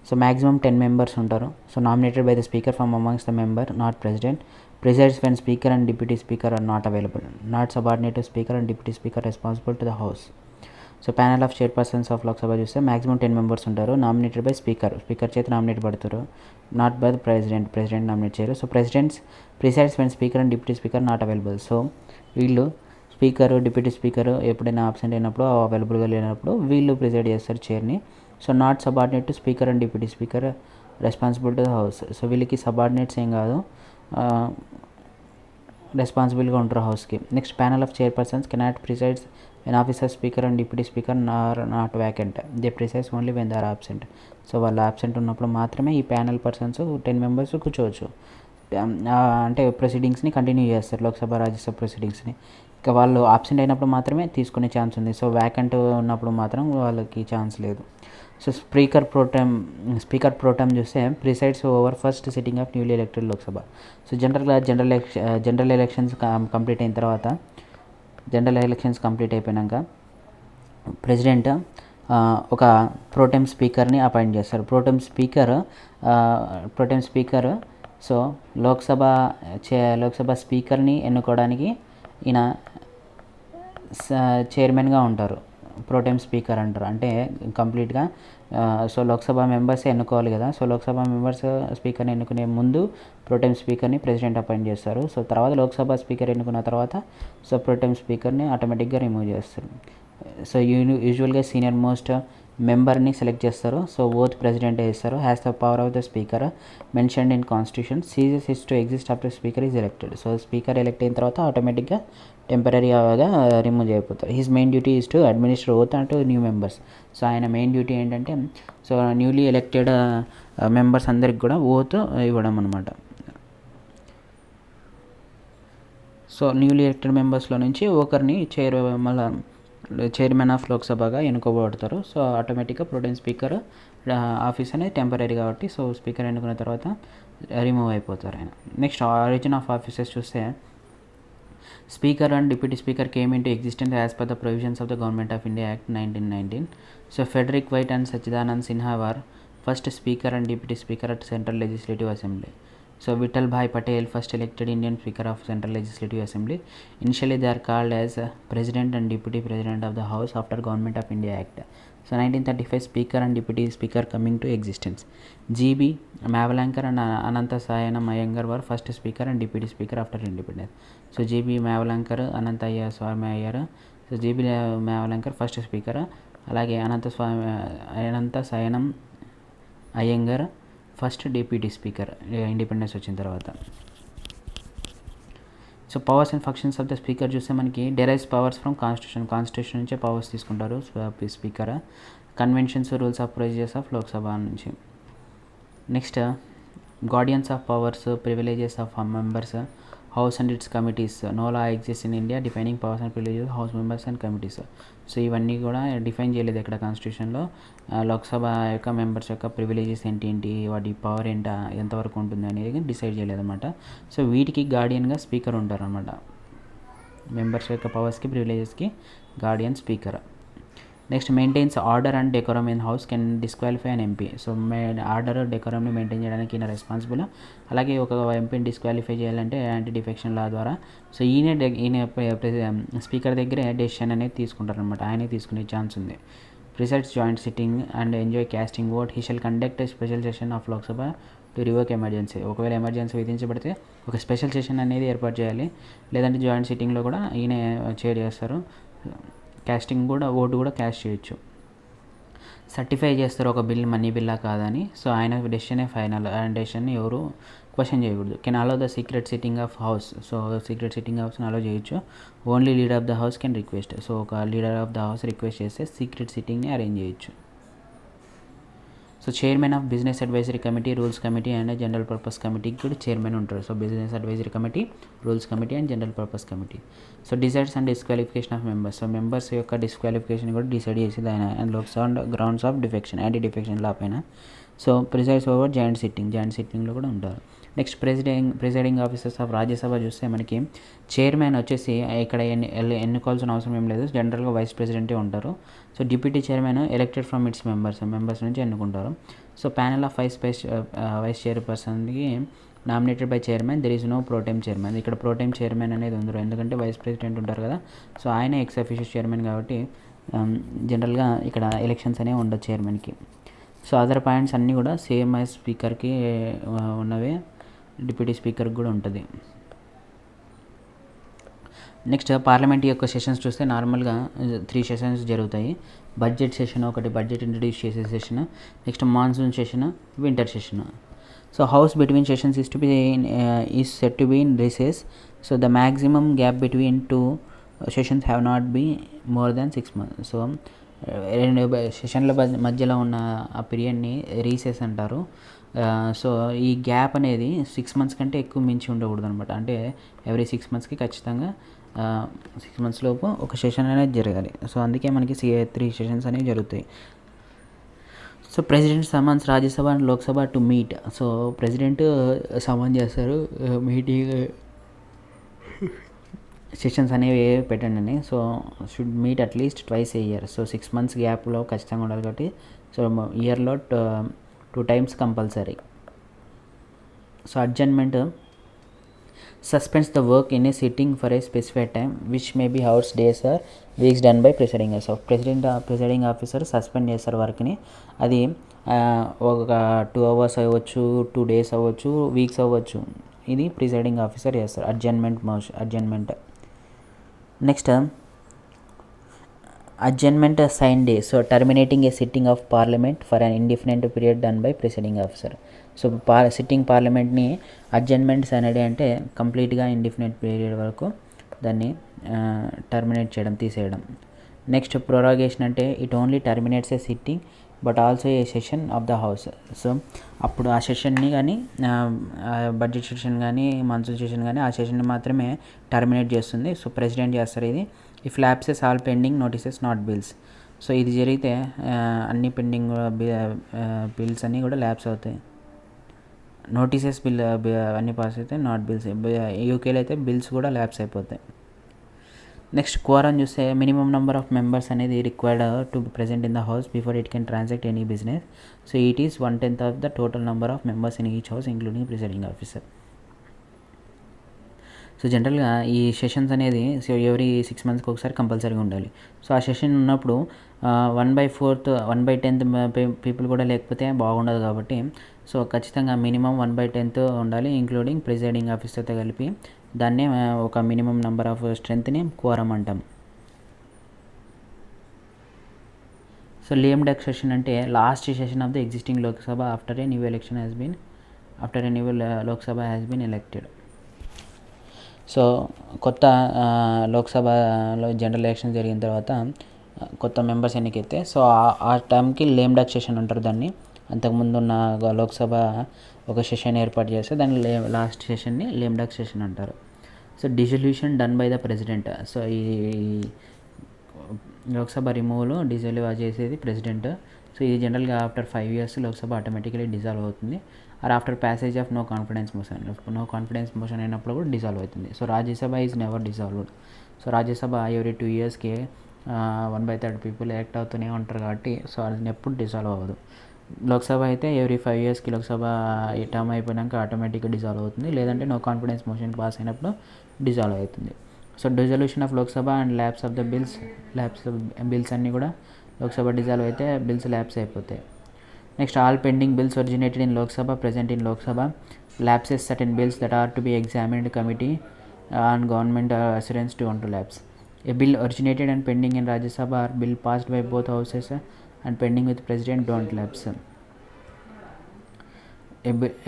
so maximum 10 members ఉంటారు. So nominated by the speaker from amongst the member not president. Presides when speaker and deputy speaker are not available. Not subordinate to speaker and deputy speaker responsible to the house. So panel of chairpersons of Lok Sabha చూస్తే maximum 10 members ఉంటారు. Nominated by speaker చేత nominate పడతారు, not by the president nominate చేయరు. So presides when speaker and deputy speaker not available. So వీళ్ళు speaker deputy speaker ఎప్పుడైనా absent అయినప్పుడు అవైలబుల్గా లేనప్పుడు వీళ్ళు ప్రిసైడ్ చేస్తారు చైర్ని. So not subordinate to speaker and deputy speaker responsible to the house. So వీళ్ళకి సబార్డినేట్స్ ఏం కాదు, రెస్పాన్సిబుల్గా ఉంటారు హౌస్కి. Next panel of chairpersons cannot presides when officer speaker and deputy speaker are not vacant, they presides only when they are absent. So వాళ్ళు absent ఉన్నప్పుడు మాత్రమే ఈ ప్యానల్ పర్సన్స్ 10 మెంబర్స్ కూర్చోవచ్చు. అంటే ప్రొసీడింగ్స్ని కంటిన్యూ చేస్తారు, లోక్సభ రాజ్యసభ ప్రొసీడింగ్స్ని. ఇక వాళ్ళు ఆబ్సెంట్ అయినప్పుడు మాత్రమే తీసుకునే ఛాన్స్ ఉంది. సో వ్యాకెంట్ ఉన్నప్పుడు మాత్రం వాళ్ళకి ఛాన్స్ లేదు. సో స్పీకర్ ప్రోటెం చూస్తే presides over first sitting of newly elected Lok Sabha. So general elections complete అయిన తర్వాత, జనరల్ ఎలక్షన్స్ కంప్లీట్ అయిపోయాక ప్రెసిడెంట్ ఒక ప్రోటెం స్పీకర్ని అపాయింట్ చేస్తారు. ప్రోటెం స్పీకర్ సో లోక్సభ స్పీకర్ని ఎన్నుకోవడానికి ఈయన చైర్మన్గా ఉంటారు. ప్రోటెం స్పీకర్ అంటారు. అంటే కంప్లీట్గా సో లోక్సభ మెంబర్సే ఎన్నుకోవాలి కదా. సో లోక్సభ మెంబర్స్ స్పీకర్ని ఎన్నుకునే ముందు ప్రోటెం స్పీకర్ని ప్రెసిడెంట్ అపాయింట్ చేస్తారు. సో తర్వాత లోక్సభ స్పీకర్ ఎన్నుకున్న తర్వాత సో ప్రోటెం స్పీకర్ని ఆటోమేటిక్గా రిమూవ్ చేస్తారు. సో యూజువల్గా సీనియర్ మోస్ట్ మెంబర్ని సెలెక్ట్ చేస్తారు. సో ఓత్ ప్రెసిడెంట్ వేస్తారు. Has the power of the speaker mentioned in constitution, ceases is to exist after speaker is elected. So speaker elect అయిన తర్వాత ఆటోమేటిక్గా టెంపరీగా రిమూవ్ అయిపోతారు. His main duty is to administer oath and new members. So ఆయన main duty ఏంటంటే so newly elected members అందరికి కూడా oath ఇవ్వడం అనమాట. సో న్యూలీ ఎలెక్టెడ్ మెంబర్స్లో నుంచి ఒకరిని చైర్మన్ ఆఫ్ లోక్సభగా ఎన్నుకోబడతారు. సో ఆటోమేటిక్గా ప్రోటెం స్పీకర్ ఆఫీస్ అనేది టెంపరీ కాబట్టి సో స్పీకర్ ఎన్నుకున్న తర్వాత రిమూవ్ అయిపోతారు ఆయన. నెక్స్ట్ ఆరిజిన్ ఆఫ్ ఆఫీసెస్ చూస్తే speaker and deputy speaker came into existence as per the provisions of the government of India act 1919. So Frederick white and Sachchidanand Sinha were first speaker and deputy speaker at central legislative assembly. So Vittal Bhai Patel, first elected Indian Speaker of Central Legislative Assembly. Initially they are called as President and Deputy President of the House after Government of India Act. So 1935 Speaker and Deputy Speaker coming to existence. GB Mavalankar and Anantha Sayanam Iyengar were first Speaker and Deputy Speaker after independence. So GB Mavalankar, Anantha Swami Iyer. So GB Mavalankar first Speaker. అలాగే Ananthasayanam Ayyangar first deputy speaker independence వచ్చిన తర్వాత. So powers and functions of the speaker చూస్తే మనకి derives powers from constitution నుంచే powers తీసుకుంటారు speaker. Conventions rules of procedures of Lok Sabha నుంచి. Next guardians of powers, privileges of members, house and its committees. No law exist in India defining powers and privileges house members and committees. So ఇవన్నీ కూడా define చేయలేదు ఇక్కడ కాన్స్టిట్యూషన్లో. లోక్సభ యొక్క members యొక్క privileges ఏంటి, వాటి పవర్ ఎంతవరకు ఉంటుంది అనేది డిసైడ్ చేయలేదన్నమాట. సో వీటికి గార్డియన్గా స్పీకర్ ఉంటారన్నమాట. మెంబర్స్ యొక్క పవర్స్కి ప్రివిలేజెస్కి guardian speaker. Next maintains order and decorum in house, can disqualify an MP. So order డెకోరమ్ని మెయింటైన్ చేయడానికి ఈయన రెస్పాన్సిబుల్. అలాగే ఒక ఎంపీని డిస్క్వాలిఫై చేయాలంటే యాంటీ డిఫెక్షన్ లా ద్వారా. సో ఈయన స్పీకర్ దగ్గరే డెసిషన్ అనేది తీసుకుంటారనమాట. ఆయనే తీసుకునే ఛాన్స్ ఉంది. Presides joint sitting and enjoy casting vote. He shall conduct a special session of Lok Sabha to revoke emergency. ఒకవేళ ఎమర్జెన్సీ విధించబడితే ఒక స్పెషల్ సెషన్ అనేది ఏర్పాటు చేయాలి. లేదంటే జాయింట్ సిట్టింగ్లో కూడా ఈయన చైర్ చేస్తారు. కాస్టింగ్ కూడా ఓటు కూడా క్యాస్ట్ చేయొచ్చు. సర్టిఫై చేస్తారు ఒక బిల్ మనీ బిల్లా కాదని. సో ఆయన డెసిషనే ఫైనల్. ఆయన డెసిషన్ని ఎవరు క్వశ్చన్ చేయకూడదు. Can allow the secret sitting of house. So secret sitting హౌస్ని అలో చేయొచ్చు. Only leader of the house can request. So ఒక leader of the house request చేస్తే సీక్రెట్ సిట్టింగ్ని అరేంజ్ చేయొచ్చు. So chairman of business advisory committee, rules committee and general purpose కమిటీకి కూడా chairman ఉంటారు. So business advisory committee, rules committee and general purpose committee. So decides and disqualification of members. So members యొక్క disqualification కూడా decide చేసేది ఆయన. And Lok Sabha grounds of defection, anti defection లా పైన. So presides over joint సిట్టింగ్లో కూడా ఉంటారు. Next presiding officers of Rajya Sabha చూస్తే మనకి chairman వచ్చేసి ఇక్కడ ఎన్నుకోవాల్సిన అవసరం ఏం లేదు. జనరల్గా వైస్ ప్రెసిడెంటే ఉంటారు. So deputy chairman elected from its members నుంచి ఎన్నుకుంటారు. సో ప్యానల్ ఆఫ్ వైస్ చైర్పర్సన్కి nominated by chairman, there is no pro tem chairman. ఇక్కడ ప్రోటెం చైర్మన్ అనేది ఉండరు, ఎందుకంటే వైస్ ప్రెసిడెంట్ ఉంటారు కదా. సో ఆయన ఎక్స్ అఫీషియల్ చైర్మన్ కాబట్టి జనరల్గా ఇక్కడ ఎలక్షన్స్ అనేవి ఉండదు చైర్మన్కి. సో అదర్ పాయింట్స్ అన్నీ కూడా సేమ్ యాజ్ స్పీకర్కి ఉన్నవే డిప్యూటీ స్పీకర్కి కూడా ఉంటుంది. నెక్స్ట్ పార్లమెంట్ యొక్క సెషన్స్ చూస్తే నార్మల్గా 3 సెషన్స్ జరుగుతాయి. బడ్జెట్ సెషన్ ఒకటి, బడ్జెట్ ఇంట్రడ్యూస్ చేసే session. Next monsoon session, winter session. So house between sessions is said to be in recess. So the maximum gap between two sessions have not been more than 6 months. So రెండు సెషన్ల మధ్యలో ఉన్న ఆ పీరియడ్ని recess అంటారు. So ఈ gap అనేది 6 months కంటే ఎక్కువ మించి ఉండకూడదు అనమాట. అంటే ఎవ్రీ 6 monthsకి ఖచ్చితంగా 6 months లోపు ఒక సెషన్ అనేది జరగాలి. సో అందుకే మనకి 3 సెషన్స్ అనేవి జరుగుతాయి. So president summons Rajya Sabha and Lok Sabha to meet. So president summon చేస్తారు మీటింగ్ సెషన్స్ అనేవి పెట్టండి అని. So should meet at least twice a year. So 6 months గ్యాప్లో ఖచ్చితంగా ఉండాలి కాబట్టి సో ఇయర్లో 2 times compulsory. So adjournment suspends the work in a sitting for a specified time which may be hours, days or weeks done by presiding officer. Presiding officer suspend చేస్తారు వర్క్ని. అది ఒక 2 hours అవ్వచ్చు, 2 days అవ్వచ్చు, weeks అవ్వచ్చు. ఇది presiding officer చేస్తారు. Adjournment. Next adjournment sine die. So terminating a sitting of parliament for an indefinite period done by presiding officer. So sitting పార్లమెంట్ని అడ్జర్న్మెంట్ సైన్ డే అంటే కంప్లీట్గా ఇండిఫినెంట్ పీరియడ్ వరకు దాన్ని టర్మినేట్ చేయడం, తీసేయడం. నెక్స్ట్ ప్రొరాగేషన్ అంటే it only terminates a sitting but also a session of the house. So అప్పుడు ఆ సెషన్ని కానీ బడ్జెట్ సెషన్ కానీ మాన్సూన్ సెషన్ కానీ ఆ సెషన్ని మాత్రమే టర్మినేట్ చేస్తుంది. సో ప్రెసిడెంట్ చేస్తారు ఇది. If lapses all pending notices not bills. So ఇది జరిగితే అన్ని పెండింగ్ బిల్స్ అన్నీ కూడా ల్యాప్స్ అవుతాయి. నోటీసెస్ అన్నీ పాస్ అయితే నాట్ బిల్స్. యూకేలో అయితే బిల్స్ కూడా ల్యాప్స్ అయిపోతాయి. నెక్స్ట్ క్వారం చూస్తే మినిమం నెంబర్ ఆఫ్ మెంబర్స్ అనేది required to be present in the house before it can transact any business. So it is 1/10 of the total number of members in each house including presiding officer. So జనరల్గా ఈ sessions అనేది so every 6 monthsకి ఒకసారి కంపల్సరీగా ఉండాలి. So ఆ session ఉన్నప్పుడు 1/4 1/10 people కూడా లేకపోతే బాగుండదు కాబట్టి సో ఖచ్చితంగా మినిమం 1/10 ఉండాలి, ఇంక్లూడింగ్ ప్రిసైడింగ్ ఆఫీసర్తో కలిపి. దాన్నే ఒక మినిమం నెంబర్ ఆఫ్ స్ట్రెంత్ని క్వారం అంటాం. సో లేమ్ డక్ సెషన్ అంటే last session of the existing Lok Sabha after a new Lok Sabha has been elected. So కొత్త లోక్సభలో జనరల్ ఎలక్షన్ జరిగిన తర్వాత కొత్త మెంబర్స్ ఎన్నికైతే సో ఆ టైంకి లేమ్ డక్ సెషన్ అంటారు దాన్ని. అంతకుముందు ఉన్న లోక్సభ ఒక సెషన్ ఏర్పాటు చేస్తే దాన్ని లాస్ట్ సెషన్ని లేమ్ డక్ సెషన్ అంటారు. So dissolution done by the president. So ఈ లోక్సభ రిమూవల్ డిజాల్వ్ చేసేది ప్రెసిడెంట్. సో ఇది జనరల్గా after 5 years Lok Sabha automatically dissolve అవుతుంది. Or after passage of no confidence motion అయినప్పుడు కూడా డిజాల్వ్ అవుతుంది. So Rajya Sabha is never dissolved. So Rajya Sabha every 2 yearsకి 1/3 పీపుల్ ఎలెక్ట్ అవుతూనే ఉంటారు కాబట్టి సో అది ఎప్పుడు డిజాల్వ్ అవ్వదు. లోక్సభ అయితే ఎవ్రీ 5 yearsకి లోక్సభ ఈ టర్మ్ అయిపోయాక ఆటోమేటిక్గా డిజాల్వ్ అవుతుంది, లేదంటే నో కాన్ఫిడెన్స్ మోషన్ పాస్ అయినప్పుడు డిజాల్వ్ అవుతుంది. So dissolution of Lok Sabha and lapse of the bills అన్నీ కూడా లోక్సభ డిజాల్వ్ అయితే బిల్స్ ల్యాప్స్ అయిపోతాయి. Next all pending bills originated in Lok Sabha present in Lok Sabha lapses certain bills that are to be examined committee on government assurance to lapse. A bill originated and pending in Rajya Sabha or bill passed by both houses and pending with president don't lapse.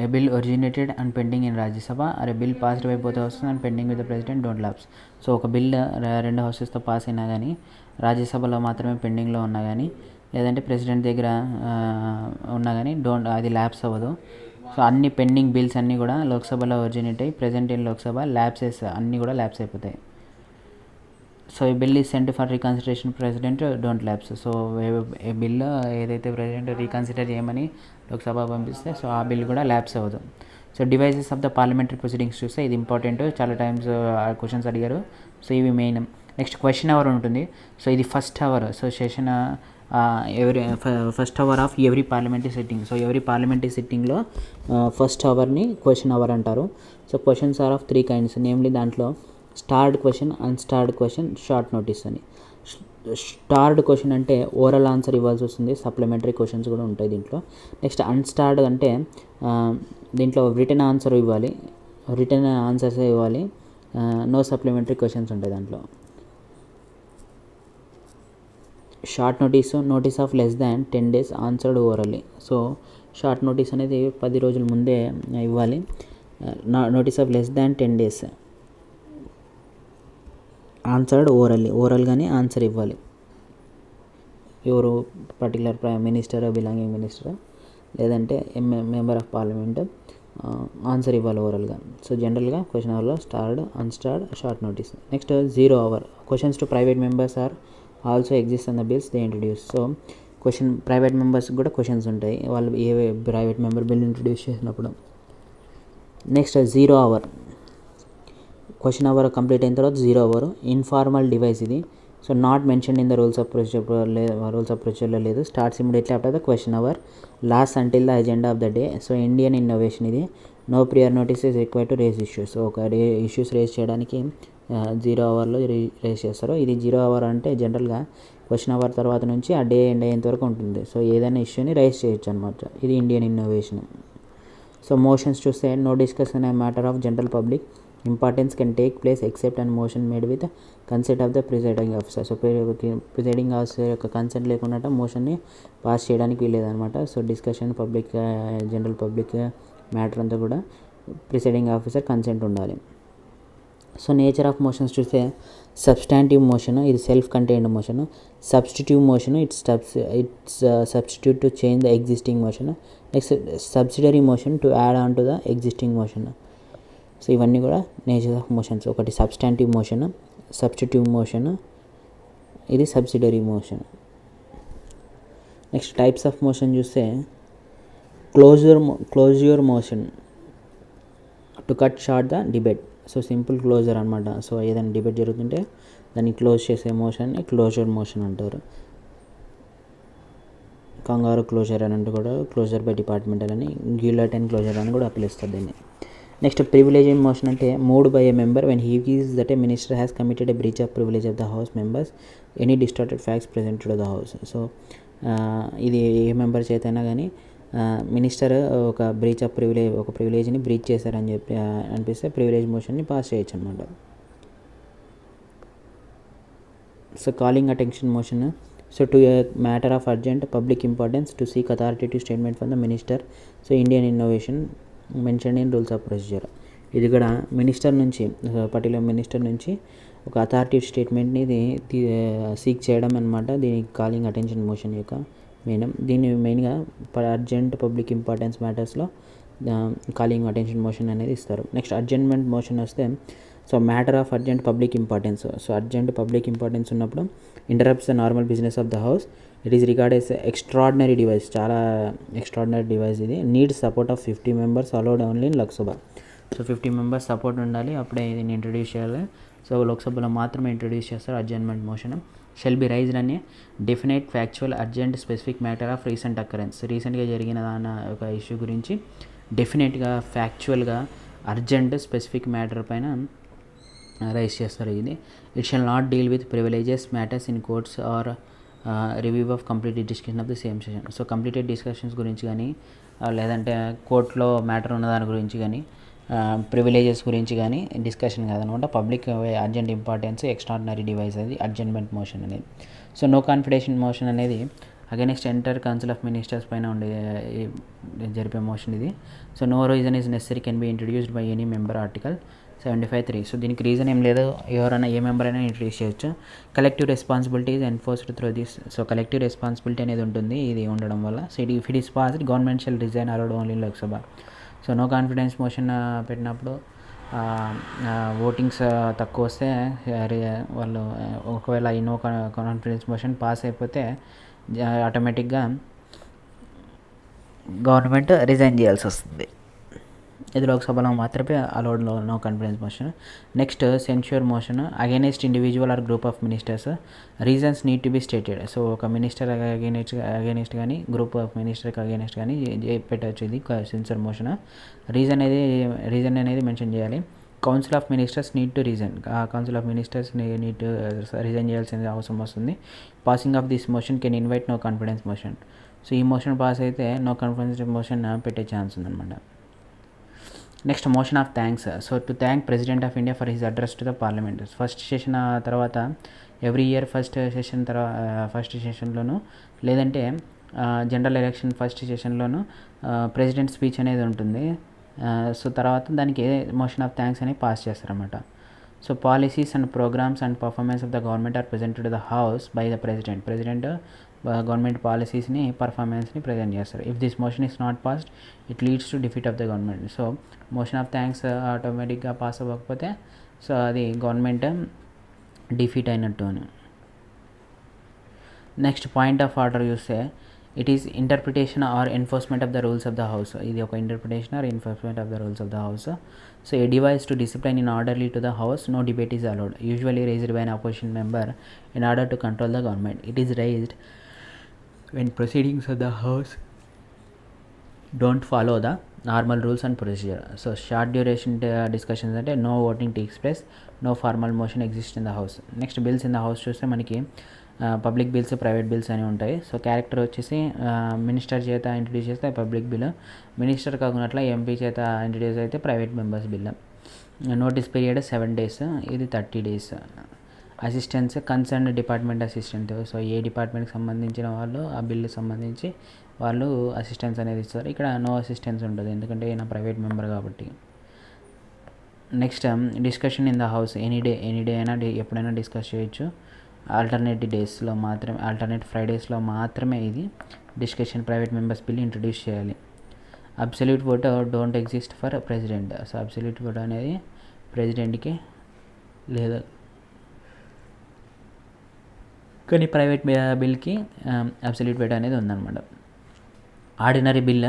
A bill originated and pending in Rajya Sabha or a bill passed by both houses and pending with the president don't lapse. So ఒక bill 2 houses pass అయినా కానీ రాజ్యసభలో మాత్రమే పెండింగ్లో ఉన్నా కానీ లేదంటే president దగ్గర ఉన్నా కానీ అది ల్యాప్స్ అవ్వదు. సో అన్ని పెండింగ్ బిల్స్ అన్నీ కూడా లోక్సభలో ఒరిజినేట్ అయ్యి ప్రెజెంట్ ఇన్ లోక్సభ ల్యాప్సెస్ అన్నీ కూడా ల్యాప్స్ అయిపోతాయి. సో ఈ bill is sent for reconsideration president don't lapse. So a bill ఏదైతే ప్రెసిడెంట్ రీకన్సిడర్ చేయమని లోక్సభ పంపిస్తే సో ఆ బిల్ కూడా ల్యాప్స్ అవ్వదు. So devices of the parliamentary proceedings చూస్తే ఇది ఇంపార్టెంట్, చాలా టైమ్స్ క్వశ్చన్స్ అడిగారు. సో ఇవి మెయిన్. నెక్స్ట్ క్వశ్చన్ అవర్ ఉంటుంది. సో ఇది first hour. So session first hour of every parliamentary sitting. So every parliamentary సిట్టింగ్లో ఫస్ట్ అవర్ని క్వశ్చన్ అవర్ అంటారు. So questions are of 3 kinds, namely దాంట్లో starved question, unstarred question, short notice అని. Starved question అంటే oral answer ఇవ్వాల్సి వస్తుంది, supplementary questions కూడా ఉంటాయి దీంట్లో. నెక్స్ట్ అన్స్టార్డ్ అంటే దీంట్లో రిటర్న్ ఆన్సర్స్ ఇవ్వాలి, నో సప్లిమెంటరీ క్వశ్చన్స్ ఉంటాయి దాంట్లో. Short notice of less than 10 days answered orally. So short notice అనేది 10 రోజుల ముందే ఇవ్వాలి. Notice of less than 10 days answered ఓరల్గానే ఆన్సర్ ఇవ్వాలి. ఎవరు particular prime minister, belonging minister, లేదంటే మెంబర్ ఆఫ్ పార్లమెంట్ ఆన్సర్ ఇవ్వాలి ఓరల్గా. సో జనరల్గా క్వశ్చన్ అవర్లో starred, unstarred, short notice. Next 0 hour questions to private members are also exist on the bills they introduce. So private మెంబర్స్కి కూడా questions ఉంటాయి వాళ్ళు a private member bill introduce చేసినప్పుడు. Next 0 hour question hour complete అయిన తర్వాత 0 hour informal device ఇది. So not mention in the rules of ప్రొసీజర్లో లేదు. Starts immediately after the question hour, last until the agenda of the day. So Indian innovation ఇది. No prior notice is required to raise issues. So ఒక issues raise చేయడానికి 0 hourలో race చేస్తారు. ఇది 0 hour అంటే జనరల్గా question hour తర్వాత నుంచి ఆ డే ఎండ్ అయ్యేంత వరకు ఉంటుంది. సో ఏదైనా ఇష్యూని రైస్ చేయొచ్చు అనమాట. ఇది ఇండియన్ ఇన్నోవేషన్. సో మోషన్స్ చూస్తే no discussion a matter of general public importance can take place except and motion made with consent of the presiding officer. So presiding officer యొక్క కన్సెంట్ లేకుండా మోషన్ని pass చేయడానికి వీలేదనమాట. So discussion general public matter అంతా కూడా presiding officer consent ఉండాలి. So nature of motions చూస్తే substantive motion ఇది self contained motion. Substitute motion its substitute to change the existing motion. Next subsidiary motion to add on to the existing motion. So ఇవన్నీ కూడా nature of motions. ఒకటి substantive motion, substitute motion, ఇది subsidiary motion. Next types of motion చూస్తే closure motion to cut short the debate. So simple closure అనమాట. So ఏదైనా debate జరుగుతుంటే దాన్ని close చేసే మోషన్ని క్లోజర్ మోషన్ అంటారు. కంగారు క్లోజర్ అని అంటే కూడా క్లోజర్ బై డిపార్ట్మెంటల్ అని, గిల్లటైన్ క్లోజర్ అని కూడా పిలుస్తారు దీన్ని. నెక్స్ట్ ప్రివిలేజింగ్ మోషన్ అంటే moved by a member when he feels that a minister has committed a breach of privilege of the house members any distorted facts presented to the house. So ఇది a member చేతైనా కానీ minister ఒక breach of ప్రివిలేజ్ని breach చేశారని చెప్పి అనిపిస్తే privilege మోషన్ని pass చేయొచ్చు అనమాట. So calling attention motion. So to A matter of urgent public importance to seek authoritative statement from the minister. So Indian innovation mention in rules of procedure. ఇది కూడా particular minister నుంచి ఒక authoritative స్టేట్మెంట్ని seek చేయడం అనమాట. దీనికి calling attention motion యొక్క దీన్ని మెయిన్గా అర్జెంట్ పబ్లిక్ ఇంపార్టెన్స్ మ్యాటర్స్లో కాలింగ్ అటెన్షన్ మోషన్ అనేది ఇస్తారు. నెక్స్ట్ అడ్జర్న్మెంట్ మోషన్ వస్తే so matter of urgent public importance. So urgent public importance ఉన్నప్పుడు interrupts the normal business of the house. It is regard as extraordinary device. చాలా extraordinary device ఇది. Needs support of 50 members allowed only in Lok Sabha. So 50 members support ఉండాలి, అప్పుడే దీన్ని introduce చేయాలి. So లోక్సభలో మాత్రమే introduce చేస్తారు adjournment motion. Shall be raised అనే definite factual urgent specific matter of recent occurrence. రీసెంట్గా జరిగిన ఒక ఇష్యూ గురించి డెఫినెట్గా ఫ్యాక్చువల్గా అర్జెంట్ స్పెసిఫిక్ మ్యాటర్ పైన రైజ్ చేస్తారు ఇది. It shall not deal with privileges matters in courts or review of completed discussion of the same session. So completed discussions గురించి కానీ లేదంటే కోర్టులో మ్యాటర్ ఉన్న దాని గురించి కానీ ప్రివిలేజెస్ గురించి కానీ డిస్కషన్ కాదనమాట. Public urgent importance extraordinary device అది అడ్జర్న్మెంట్ మోషన్ అనేది. సో నో కాన్ఫిడెన్షియల్ మోషన్ అనేది against entire council of ministers పైన జరిపే మోషన్ ఇది. So no reason is necessary can be introduced by any member article 75(3). So దీనికి reason ఏం లేదు, ఎవరైనా ఏ మెంబర్ అయినా ఇంట్రడ్యూస్ చేయొచ్చు. Collective responsibilities enforced through this. So collective responsibility అనేది ఉంటుంది ఇది ఉండడం వల్ల. So if it is passed government shell resign allowed only Lok Sabha. So no confidence motion పెట్టినప్పుడు ఓటింగ్స్ తక్కువ వస్తే వాళ్ళు ఒకవేళ ఈ నో కాన్ఫిడెన్స్ మోషన్ పాస్ అయిపోతే ఆటోమేటిక్గా గవర్నమెంట్ రిజైన్ చేయాల్సి వస్తుంది. ఇది లోక్సభలో మాత్రమే allowed no confidence motion. Next censure motion against individual or group of ministers. Reasons need to be stated. So ఒక మినిస్టర్ అగైనెస్ట్ కానీ గ్రూప్ ఆఫ్ మినిస్టర్కి అగైనెస్ట్ కానీ పెట్టవచ్చు. ఇది సెన్సర్ మోషన్. రీజన్ అనేది మెన్షన్ చేయాలి. Council of ministers need to reason. Council of ministers need to reason చేయాల్సిన అవసరం వస్తుంది. Passing of this motion can invite no confidence motion. So ఈ మోషన్ పాస్ అయితే నో కాన్ఫిడెన్స్ మోషన్ పెట్టే chance ఉందన్నమాట. Next motion of thanks. So to thank president of India for his address to the parliament. First session తర్వాత every year first సెషన్లోను లేదంటే general election first సెషన్లోను president speech అనేది ఉంటుంది. So తర్వాత దానికి మోషన్ ఆఫ్ థ్యాంక్స్ అనేది పాస్ చేస్తారన్నమాట. So policies and programmes and performance of the government are presented to the house by the president government పాలసీస్ని పర్ఫార్మెన్స్ని ప్రజెంట్ చేస్తారు. If this motion is not passed it leads to defeat of the government. So motion of thanks ఆటోమేటిక్గా pass అవ్వకపోతే so అది government defeat అయినట్టు అని. Next point of order చూస్తే it is interpretation or enforcement of the rules of the house. ఇది ఒక interpretation or enforcement of the rules of the house. So a device to discipline in orderly to the house, no debate is allowed, usually raised by an opposition member in order to control the government. It is raised when proceedings of the house don't follow the normal rules and procedure. So short duration discussions అంటే no voting takes place, no formal motion exists in the house. Next bills in the house చూస్తే మనకి public bills, private bills అని ఉంటాయి. So character వచ్చేసి minister చేత introduce చేస్తే public bill, minister కాకున్నట్ల MP చేత ఇంట్రడ్యూస్ అయితే private members bill. Notice period 7 days, ఇది 30 days. Assistance concern department assistant. So a డిపార్ట్మెంట్కి సంబంధించిన వాళ్ళు ఆ బిల్లు సంబంధించి వాళ్ళు అసిస్టెన్స్ అనేది ఇస్తారు. ఇక్కడ నో అసిస్టెన్స్ ఉంటుంది ఎందుకంటే ఈయన ప్రైవేట్ మెంబర్ కాబట్టి. Next discussion in the house any day అయినా ఎప్పుడైనా డిస్కస్ చేయొచ్చు. ఆల్టర్నేట్ ఫ్రైడేస్లో మాత్రమే ఇది discussion private members bill introduce చేయాలి. Absolute vote don't exist for president. So absolute vote అనేది ప్రెసిడెంట్కి లేదా కానీ ప్రైవేట్ బిల్కి అబ్సల్యూట్ వెట్ అనేది ఉందన్నమాట. Ordinary bill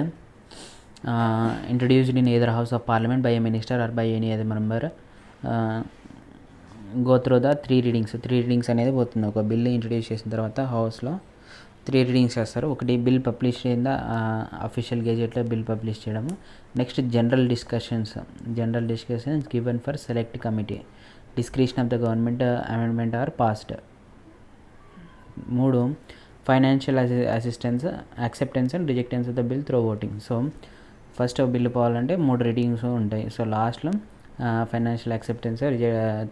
introduced in either house of parliament by A minister or by any other member go through the 3 readings. 3 readings అనేది పోతుంది. ఒక bill introduce చేసిన తర్వాత హౌస్లో 3 readings చేస్తారు. ఒకటి బిల్ పబ్లిష్ అయిందా అఫీషియల్ గెజెట్లో బిల్ పబ్లిష్ చేయడము. Next general discussions given for select committee, discretion of the government amendment or passed. 3 financial assistance, acceptance and rejectance of the bill through voting. So first bill పోవాలంటే 3 readings ఉంటాయి. So లాస్ట్లో financial acceptance,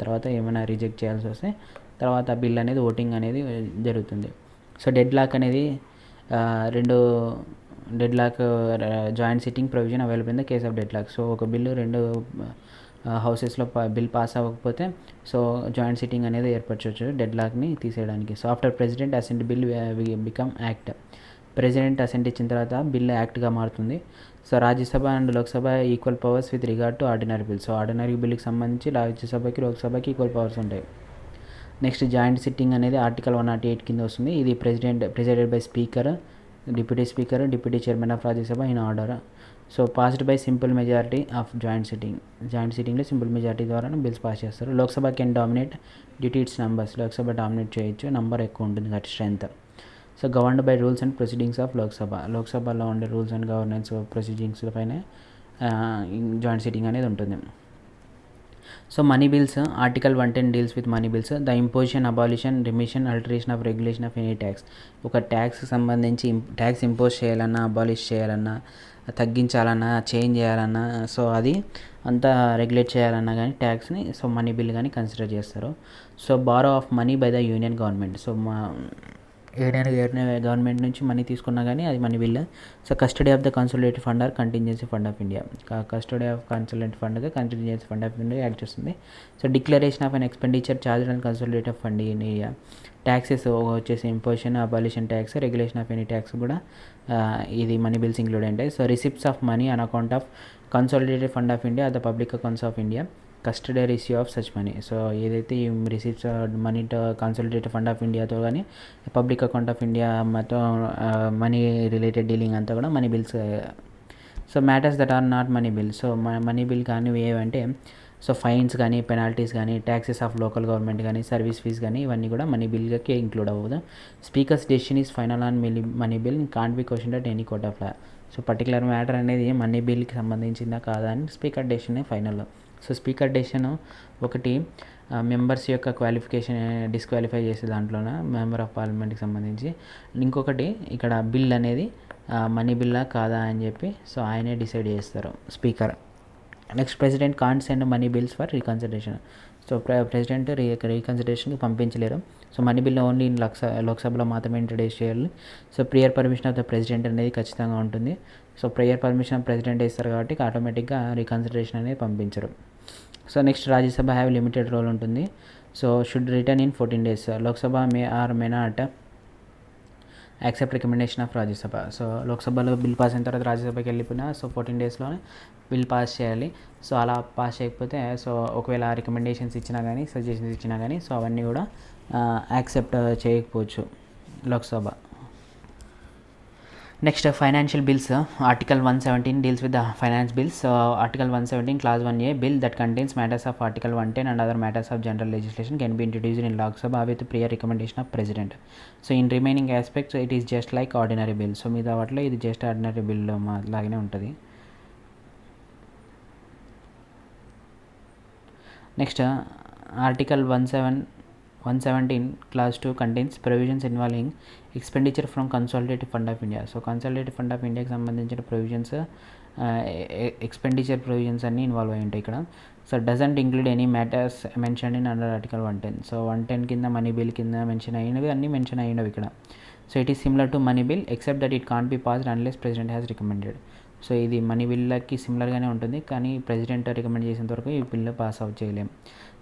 తర్వాత ఏమైనా reject చేయాల్సి వస్తే తర్వాత bill అనేది voting అనేది జరుగుతుంది. సో డెడ్ లాక్ అనేది joint sitting provision available in the case of deadlock. So ఒక బిల్లు 2 హౌసెస్లో బిల్ పాస్ అవ్వకపోతే సో జాయింట్ సిట్టింగ్ అనేది ఏర్పరచవచ్చు డెడ్ లాక్ని తీసేయడానికి. So after president assent bill become act. President assent ఇచ్చిన తర్వాత బిల్ యాక్ట్గా మారుతుంది. So Rajya Sabha and Lok Sabha equal powers with regard to ordinary bill. So ordinary బిల్కి సంబంధించి రాజ్యసభకి లోక్సభకి ఈక్వల్ పవర్స్ ఉంటాయి. నెక్స్ట్ జాయింట్ సిట్టింగ్ అనేది ఆర్టికల్ 108 కింద వస్తుంది. ఇది president by speaker, deputy speaker, deputy chairman of Rajya Sabha in order. So passed by simple majority of joint సిట్టింగ్లో సింపుల్ మెజారిటీ ద్వారా బిల్స్ పాస్ చేస్తారు. Lok Sabha can dominate due to its numbers. Lok Sabha dominate చేయొచ్చు, number ఎక్కువ ఉంటుంది కాబట్టి strength. So governed by rules and proceedings of లోక్సభలో ఉండే rules and governance proceedings పైన జాయింట్ సిట్టింగ్ అనేది ఉంటుంది. So money bills article 110 deals with money bills. The imposition, abolition, remission, alteration of regulation of any tax. ఒక ట్యాక్స్కి సంబంధించి tax impose చేయాలన్నా, abolish చేయాలన్నా, తగ్గించాలన్నా, change చేయాలన్నా, సో అది అంతా రెగ్యులేట్ చేయాలన్నా కానీ ట్యాక్స్ని సో మనీ బిల్ కానీ కన్సిడర్ చేస్తారు. So borrow of money by the union government. So union government నుంచి మనీ తీసుకున్నా కానీ అది money bill. So custody of the consolidated fund or contingency fund of India. Custody of consolidated ఫండ్గా contingency fund of India act చేస్తుంది. So declaration of an expenditure charge and consolidated fund in India. Taxes వచ్చేసి imposition, abolition tax, regulation of any tax కూడా ఇది money bills include ఉంటాయి. So receipts of money on account of consolidated fund of India the public accounts of India, custody receive of such money. So ఏదైతే ఈ receipts money consolidated fund of ఇండియాతో కానీ public account of India మొత్తం money related dealing అంతా కూడా money bills. So matters that are not money bill. So money bill కానీ ఏవంటే so fines కానీ, పెనాల్టీస్ కానీ, ట్యాక్సెస్ ఆఫ్ లోకల్ గవర్నమెంట్ కానీ, సర్వీస్ ఫీజ్ కానీ ఇవన్నీ కూడా మనీ బిల్కి ఇంక్లూడ్ అవ్వదు. Speakers decision is final on money bill, can't be question at any court of law. So particular matter అనేది మనీ బిల్కి సంబంధించిందా కాదా అని speaker decision final. So speaker decision ఒకటి members యొక్క క్వాలిఫికేషన్ డిస్క్వాలిఫై చేసే దాంట్లోన మెంబర్ ఆఫ్ పార్లమెంట్కి సంబంధించి, ఇంకొకటి ఇక్కడ బిల్ అనేది మనీ బిల్లా కాదా అని చెప్పి సో ఆయనే డిసైడ్ చేస్తారు speaker. Next president can't send money bills for reconsideration. So president రీకన్సిడరేషన్కి పంపించలేరు. సో మనీ బిల్ ఓన్లీ లోక్సభలో మాత్రమే ఇంట్రడ్యూస్ చేయాలి. So prior permission of the president అనేది ఖచ్చితంగా ఉంటుంది. సో ప్రియర్ పర్మిషన్ ప్రెసిడెంట్ ఇస్తారు కాబట్టి ఆటోమేటిక్గా రీకన్సిడరేషన్ అనేది పంపించరు. So next Rajya Sabha have limited role ఉంటుంది. So should return in 14 days. Lok Sabha may not accept recommendation of Rajya Sabha. So లోక్సభలో బిల్ పాస్ అయిన తర్వాత రాజ్యసభకి వెళ్ళిపోయినా సో 14 daysలోనే బిల్ పాస్ చేయాలి. సో అలా పాస్ చేయకపోతే సో ఒకవేళ రికమెండేషన్స్ ఇచ్చినా కానీ సజెషన్స్ ఇచ్చినా కానీ సో అవన్నీ కూడా యాక్సెప్ట్ చేయకపోవచ్చు Lok Sabha. Next financial bills. Article 117 deals with the finance bills. Article 117 clause 1A bill that contains matters of article 110 and other matters of general legislation can be introduced in Lok Sabha with prior recommendation of president. So in remaining aspects it is just like ordinary bill. So మీద వాటిలో ఇది just ordinary bill లాగానే ఉంటుంది. Next article 117 clause 2 contains provisions involving expenditure from consolidated fund of India. So consolidated fund of ఇండియాకి సంబంధించిన provisions expenditure provisions అన్నీ involve అయ్యి ఉంటాయి ఇక్కడ. So doesn't include any matters mention in under article 110. So 110 కింద money bill కింద mention అయినవి అన్నీ మెన్షన్ అయినవి ఇక్కడ. So it is similar to money bill except that it can't be passed unless president has recommended. So ఇది money బిల్కి సిమిలర్గానే ఉంటుంది, కానీ ప్రెసిడెంట్ రికమెండ్ చేసేంత వరకు ఈ బిల్లు పాస్ అవుట్ చేయలేం.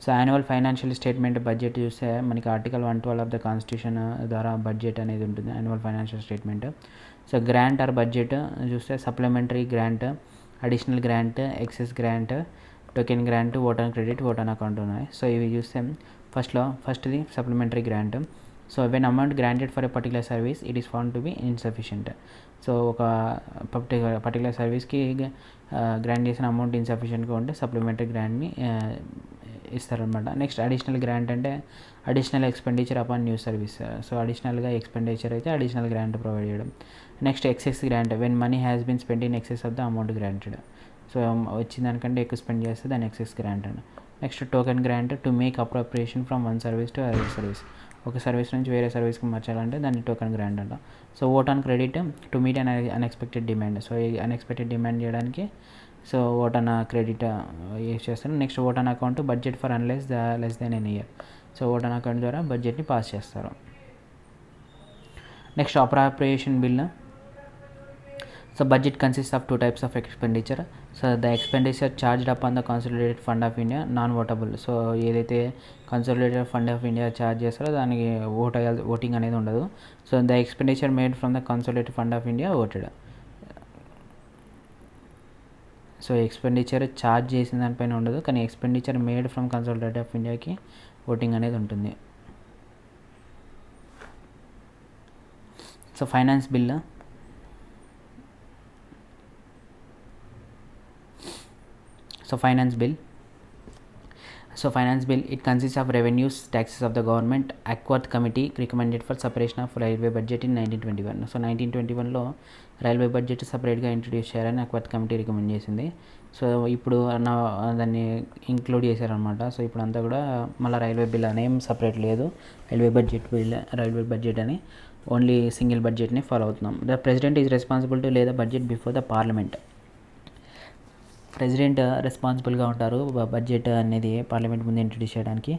So annual financial statement budget చూస్తే మనకి ఆర్టికల్ 112 ఆఫ్ ద కాన్స్టిట్యూషన్ ద్వారా బడ్జెట్ అనేది ఉంటుంది, annual financial statement. So grant or budget చూస్తే supplementary grant, additional grant, excess grant, token grant, vote on credit, vote on account ఉన్నాయి. So ఇవి చూస్తే ఫస్ట్ది supplementary grant. So when amount granted for a particular service it is found to be insufficient. So ఒక particular సర్వీస్కి grant చేసిన amount ఇన్సఫిషియెంట్గా ఉంటే supplementary గ్రాంట్ని ఇస్తారనమాట. నెక్స్ట్ అడిషనల్ గ్రాంట్ అంటే additional expenditure upon new service. So అడిషనల్గా ఎక్స్పెండిచర్ అయితే అడిషనల్ గ్రాంట్ ప్రొవైడ్ చేయడం. Next excess grant when money has been spend in excess of the amount granted. So వచ్చిన దానికంటే ఎక్కువ స్పెండ్ చేస్తే దాని ఎక్సెస్ గ్రాంట్ అండి. Next token grant to make appropriation from one service to other service. ఒక service నుంచి వేరే సర్వీస్కి మార్చాలంటే దాన్ని టోకెన్ గ్రాంట్ అంట. So vote on credit to meet un unexpected demand. So ఈ అన్ఎక్స్పెక్టెడ్ డిమాండ్ చేయడానికి so vote on credit use చేస్తారు. Next vote on account budget for less than an year. So vote on account ద్వారా బడ్జెట్ని pass చేస్తారు. Next appropriation bill. So budget consist of 2 types of expenditure. So the expenditure charged upon the consolidated fund of India non votable. So ఏదైతే consolidated fund of India charge చేస్తారో దానికి voting అనేది ఉండదు. So the expenditure made from the consolidated fund of India voted. So expenditure charge చేసిన దానిపైన ఉండదు, కానీ expenditure made from consolidated of ఇండియాకి ఓటింగ్ అనేది ఉంటుంది. So finance bill. So finance bill it consists of revenues taxes of the government. Ackworth committee recommended for separation of railway budget in 1921. So 1921లో railway budget సపరేట్గా introduce చేయాలని Acworth committee recommend చేసింది. So ఇప్పుడు దాన్ని include చేశారనమాట. So ఇప్పుడు అంతా కూడా మళ్ళీ రైల్వే బిల్ అనేం సపరేట్ లేదు, రైల్వే బడ్జెట్ అని ఓన్లీ సింగిల్ బడ్జెట్ని ఫాలో అవుతున్నాం. The president is responsible to lay the budget before the parliament. President రెస్పాన్సిబుల్గా ఉంటారు బడ్జెట్ అనేది పార్లమెంట్ ముందు ఇంట్రడ్యూస్ చేయడానికి.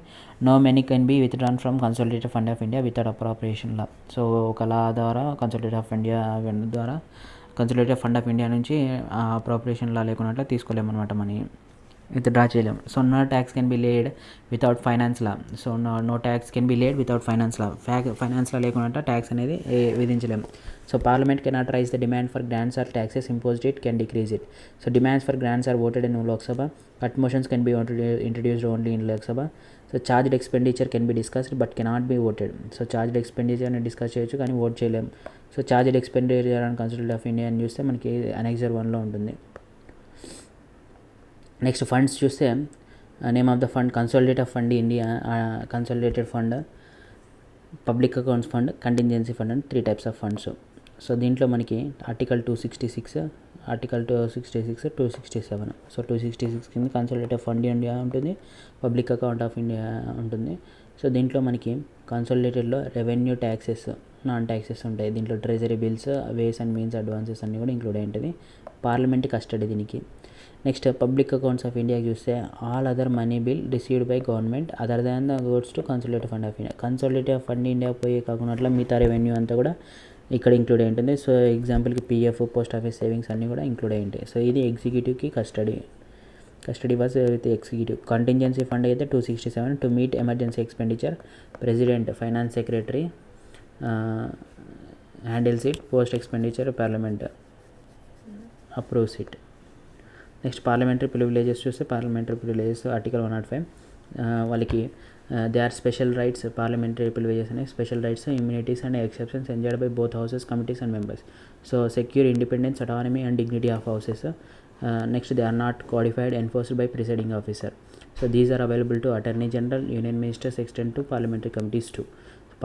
No money can be withdrawn from consolidated fund of India without appropriation law. So ఒక law ద్వారా consolidated fund of India నుంచి appropriation law లేకున్నట్లు తీసుకోలేమన్నమాట, మనీ విత్డ్రా చేయలేము. So no tax can be laid without finance law. So no tax can be laid without finance law. Finance law లేకుండా tax అనేది విధించలేము. So parliament cannot raise the demand for grants or taxes, imposed it, can decrease it. So demands for grants are voted in Lok Sabha. Cut motions can be introduced only in Lok Sabha. So charged expenditure can be discussed but cannot be voted. So charged ఎక్స్పెండిచర్ని discuss చేయొచ్చు కానీ vote చేయలేము. So charged expenditure and consolidated of India అని చూస్తే మనకి annexure 1లో ఉంటుంది. Next funds చూస్తే name of the fund consolidated fund India, consolidated fund, public accounts fund, contingency fund అని 3 types ఆఫ్ ఫండ్స్. సో దీంట్లో మనకి ఆర్టికల్ 266, ఆర్టికల్ 266, 267. సో 266 కింద కన్సాలిడేటెడ్ ఫండ్ ఇండియా ఉంటుంది, పబ్లిక్ అకౌంట్ ఆఫ్ ఇండియా ఉంటుంది. So దీంట్లో మనకి కన్సాలిడేటెడ్లో revenue taxes, non taxes ఉంటాయి. దీంట్లో treasury bills, ways and means advances అన్నీ కూడా ఇంక్లూడ్ అయి ఉంటుంది. పార్లమెంట్ కస్టడీ దీనికి. నెక్స్ట్ పబ్లిక్ అకౌంట్స్ ఆఫ్ ఇండియాకి చూస్తే all other money bill received by government other than the గోడ్స్ to consolidated fund of India. Consolidated fund India పోయి కాకుండా అట్లా మిగతా రెవెన్యూ అంతా కూడా ఇక్కడ ఇంక్లూడ్ అయి ఉంటుంది. సో ఎగ్జాంపుల్కి పిఎఫ్, పోస్ట్ ఆఫీస్ సేవింగ్స్ అన్నీ కూడా ఇంక్లూడ్ అయి ఉంటాయి. సో ఇది ఎగ్జిక్యూటివ్కి custody was with executive. Contingency fund అయితే 267 to meet emergency expenditure. President, finance secretary handles it. Post expenditure parliament approves it. Next parliamentary privileges చూస్తే పార్లమెంటరీ ప్రివిలేజెస్ ఆర్టికల్ 105 వాళ్ళకి they are special rights. Parliamentary privileges అనే special rights, immunities and exceptions enjoyed by both houses, committees and members. So secure independence, autonomy and dignity of houses. Next they are not codified, enforced by presiding officer. So these are available to attorney general, union ministers, extend to parliamentary committees too.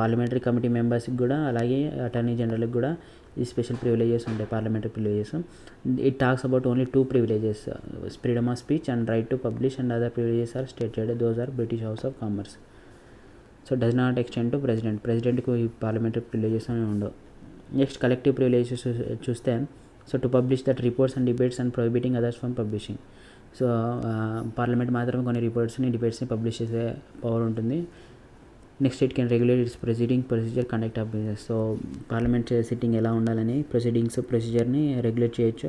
Parliamentary committee మెంబర్స్కి కూడా అలాగే attorney జనరల్కి కూడా ఈ special privileges ఉంటాయి, parliamentary privileges. It talks about only 2 privileges, freedom of speech and right to publish, and other privileges are stated. Those are British House of Commons. So does not extend to ప్రెసిడెంట్కి ఈ parliamentary privileges అనేవి ఉండవు. Next collective privileges చూస్తే so to publish that reports and debates and prohibiting others from publishing. So parliament మాత్రమే కొన్ని రిపోర్ట్స్ని, డిబేట్స్ని publish చేసే పవర్ ఉంటుంది. Next it can regulate its procedure, conduct of business. So parliament sitting ఎలా ఉండాలని ప్రొసీజర్ని రెగ్యులేట్ చేయొచ్చు.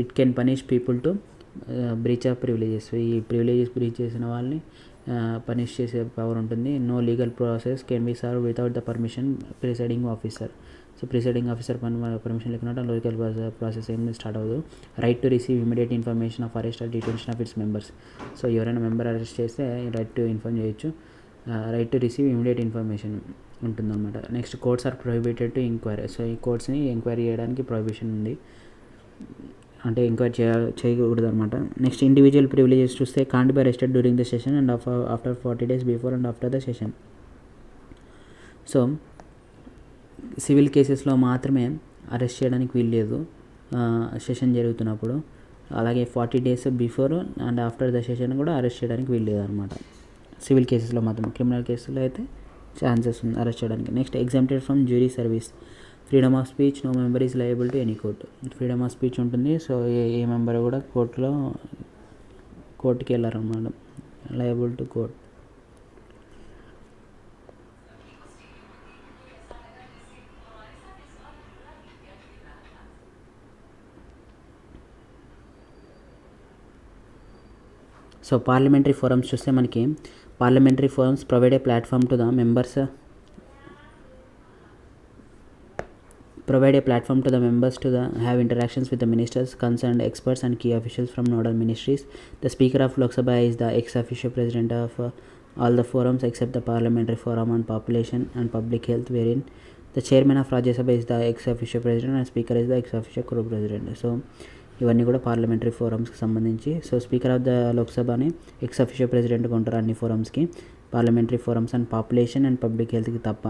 It can punish people to breach of privileges. ఈ ప్రివిలేజెస్ బ్రీచ్ చేసిన వాళ్ళని పనిష్ చేసే పవర్ ఉంటుంది. No legal process can be serve without the permission presiding officer. So presiding officer permission లేకుండా లీగల్ ప్రాసెస్ ఏం స్టార్ట్ అవ్వదు. Right to receive immediate information of arrest or detention of its members. So ఎవరైనా member arrest చేస్తే right to inform చేయొచ్చు. Right to receive immediate information ఉంటుందన్నమాట. Next courts are prohibited to enquiry. So ఈ కోర్ట్స్ని enquiry చేయడానికి prohibition ఉంది, అంటే enquiry చేయకూడదు అనమాట. నెక్స్ట్ ఇండివిజువల్ ప్రివిలేజెస్ చూస్తే can't be arrested during the session and after 40 days before and after the session. So civil కేసెస్లో మాత్రమే అరెస్ట్ చేయడానికి వీల్లేదు సెషన్ జరుగుతున్నప్పుడు. అలాగే 40 days before and after the session కూడా అరెస్ట్ చేయడానికి వీల్లేదు అనమాట. సివిల్ కేసెస్లో మాత్రం, క్రిమినల్ కేసులో అయితే ఛాన్సెస్ ఉంది అరెస్ట్ చేయడానికి. Next exempted from jury service. Freedom of speech, no member is liable to any court. Freedom of speech ఉంటుంది. సో ఏ మెంబర్ కూడా కోర్టుకి వెళ్ళారు అన్నమాట, liable to court. So parliamentary forums చూస్తే మనకి parliamentary forums provide a platform to the members to have interactions with the ministers, concerned experts and key officials from nodal ministries. The Speaker of Lok Sabha is the ex officio president of all the forums except the Parliamentary Forum on Population and Public Health, wherein the Chairman of Rajya Sabha is the ex officio president and Speaker is the ex officio co-president. So ఇవన్నీ కూడా parliamentary ఫోరమ్స్కి సంబంధించి. So speaker of the లోక్సభని ex officio ప్రెసిడెంట్గా ఉంటారు అన్ని ఫోరమ్స్కి, parliamentary forums and population and public హెల్త్కి తప్ప.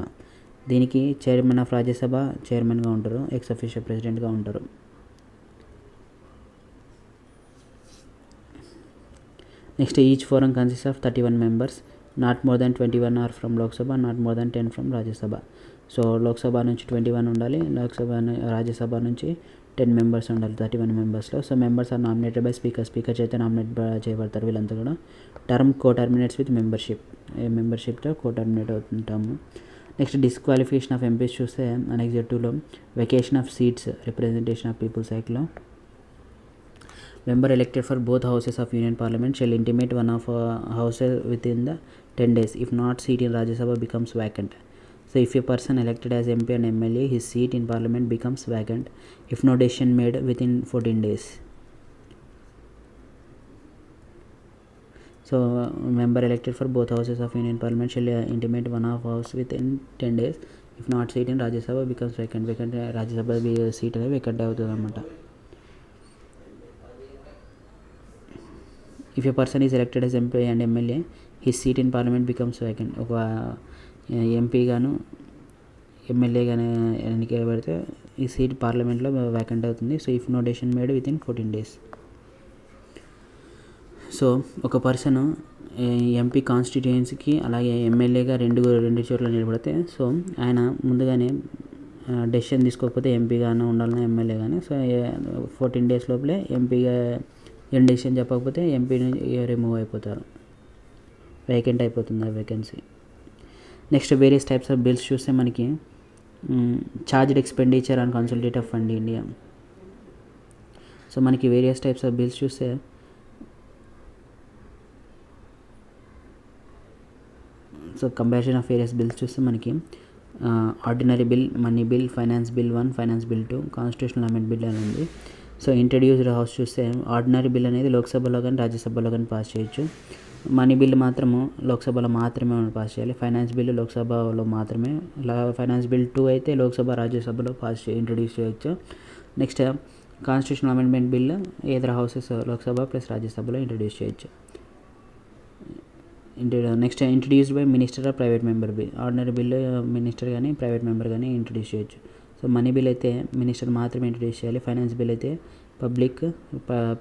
దీనికి చైర్మన్ ఆఫ్ రాజ్యసభ చైర్మన్గా ఉంటారు, ఎక్స్ అఫిషియో ప్రెసిడెంట్గా ఉంటారు. Next each forum consist of 31 members, not more than 21 are from Lok Sabha, not more than 10 from Rajya Sabha. So Lok Sabha నుంచి 21 ఉండాలి, రాజ్యసభ నుంచి 10 members ఉండాలి 31 members. So members are nominated by speaker చేత నామినేట్ చేయబడతారు వీళ్ళంతా కూడా. టర్మ్ కో-టర్మినేట్స్ విత్ మెంబర్షిప్తో కో-టర్మినేట్ అవుతుంటాము. నెక్స్ట్ డిస్క్వాలిఫికేషన్ ఆఫ్ ఎంపీస్ చూస్తే అనెక్స్ 2లో vacation of seats representation of peoples యాక్ట్లో member elected for both houses of Union Parliament shall intimate one of houses within the 10 days. If not, seat in Rajya Sabha becomes vacant. So if a person elected as MP and MLA, his seat in Parliament becomes vacant if no decision made within 14 days. So member elected for both houses of Union Parliament shall intimate one of house within 10 days. If not, seat in Rajya Sabha becomes vacant. Rajya Sabha seat అనేది vacant అవుతుంది అన్నమాట. If a person is elected as MP and MLA, his seat in Parliament becomes vacant. ఒక MP గాను MLA కానీ ఎన్నికబడితే ఈ seat పార్లమెంట్లో vacant అవుతుంది. So if no decision made within 14 days. So ఒక పర్సన్ ఎంపీ కాన్స్టిట్యుయెన్సీకి అలాగే ఎమ్మెల్యేగా రెండు చోట్ల నిలబడితే సో ఆయన ముందుగానే డెసిషన్ తీసుకోకపోతే ఎంపీగానే ఉండాలని ఎమ్మెల్యే కానీ. సో 14 days లోపలే ఎంపీగా ఏం డెసిషన్ చెప్పకపోతే ఎంపీ రిమూవ్ అయిపోతారు, వేకెంట్ అయిపోతుంది ఆ vacancy. Next various types of bills చూస్తే మనకి charged expenditure and consultative fund India. So మనకి వేరియస్ టైప్స్ ఆఫ్ బిల్స్ చూస్తే so comparison of various bills చూస్తే మనకి ordinary bill, money bill, finance bill 1, finance bill 2, constitutional amendment bill అని ఉంది. So introduced house చూస్తే ordinary bill అనేది లోక్సభలో కానీ రాజ్యసభలో కానీ పాస్ చేయొచ్చు. మనీ బిల్ మాత్రము లోక్సభలో మాత్రమే పాస్ చేయాలి. ఫైనాన్స్ బిల్ లోక్సభలో మాత్రమే, ఫైనాన్స్ బిల్ 2 అయితే లోక్సభ రాజ్యసభలో ఇంట్రడ్యూస్ చేయొచ్చు. Next constitutional amendment bill either houses Lok Sabha plus రాజ్యసభలో ఇంట్రడ్యూస్ చేయొచ్చు. Next introduced by minister or private member bill. Ordinary bill minister కానీ ప్రైవేట్ మెంబర్ కానీ ఇంట్రడ్యూస్ చేయొచ్చు. సో మనీ బిల్ అయితే మినిస్టర్ మాత్రమే ఇంట్రడ్యూస్ చేయాలి. ఫైనాన్స్ బిల్ అయితే public or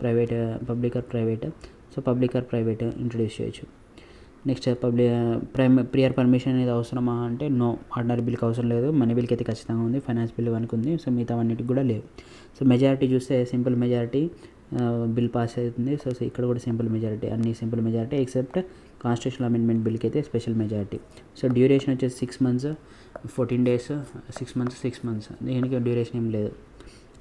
private, so public or private introduce చేయొచ్చు. నెక్స్ట్ ప్రియర్ పర్మిషన్ అనేది అవసరమా అంటే నో, ఆర్డినరీ బిల్కి అవసరం లేదు. మనీ బిల్కి అయితే ఖచ్చితంగా ఉంది, ఫైనాన్స్ బిల్ 1కి ఉంది. సో మిగతా అన్నిటికి కూడా లేవు. సో మెజారిటీ చూస్తే సింపుల్ మెజారిటీ బిల్ పాస్ అవుతుంది. సో ఇక్కడ కూడా సింపుల్ మెజారిటీ, అన్ని simple majority except constitutional amendment బిల్కి అయితే స్పెషల్ మెజారిటీ. సో డ్యూరేషన్ వచ్చేసి 6 months, 14 days, 6 months. దీనికి డ్యూరేషన్ ఏం లేదు.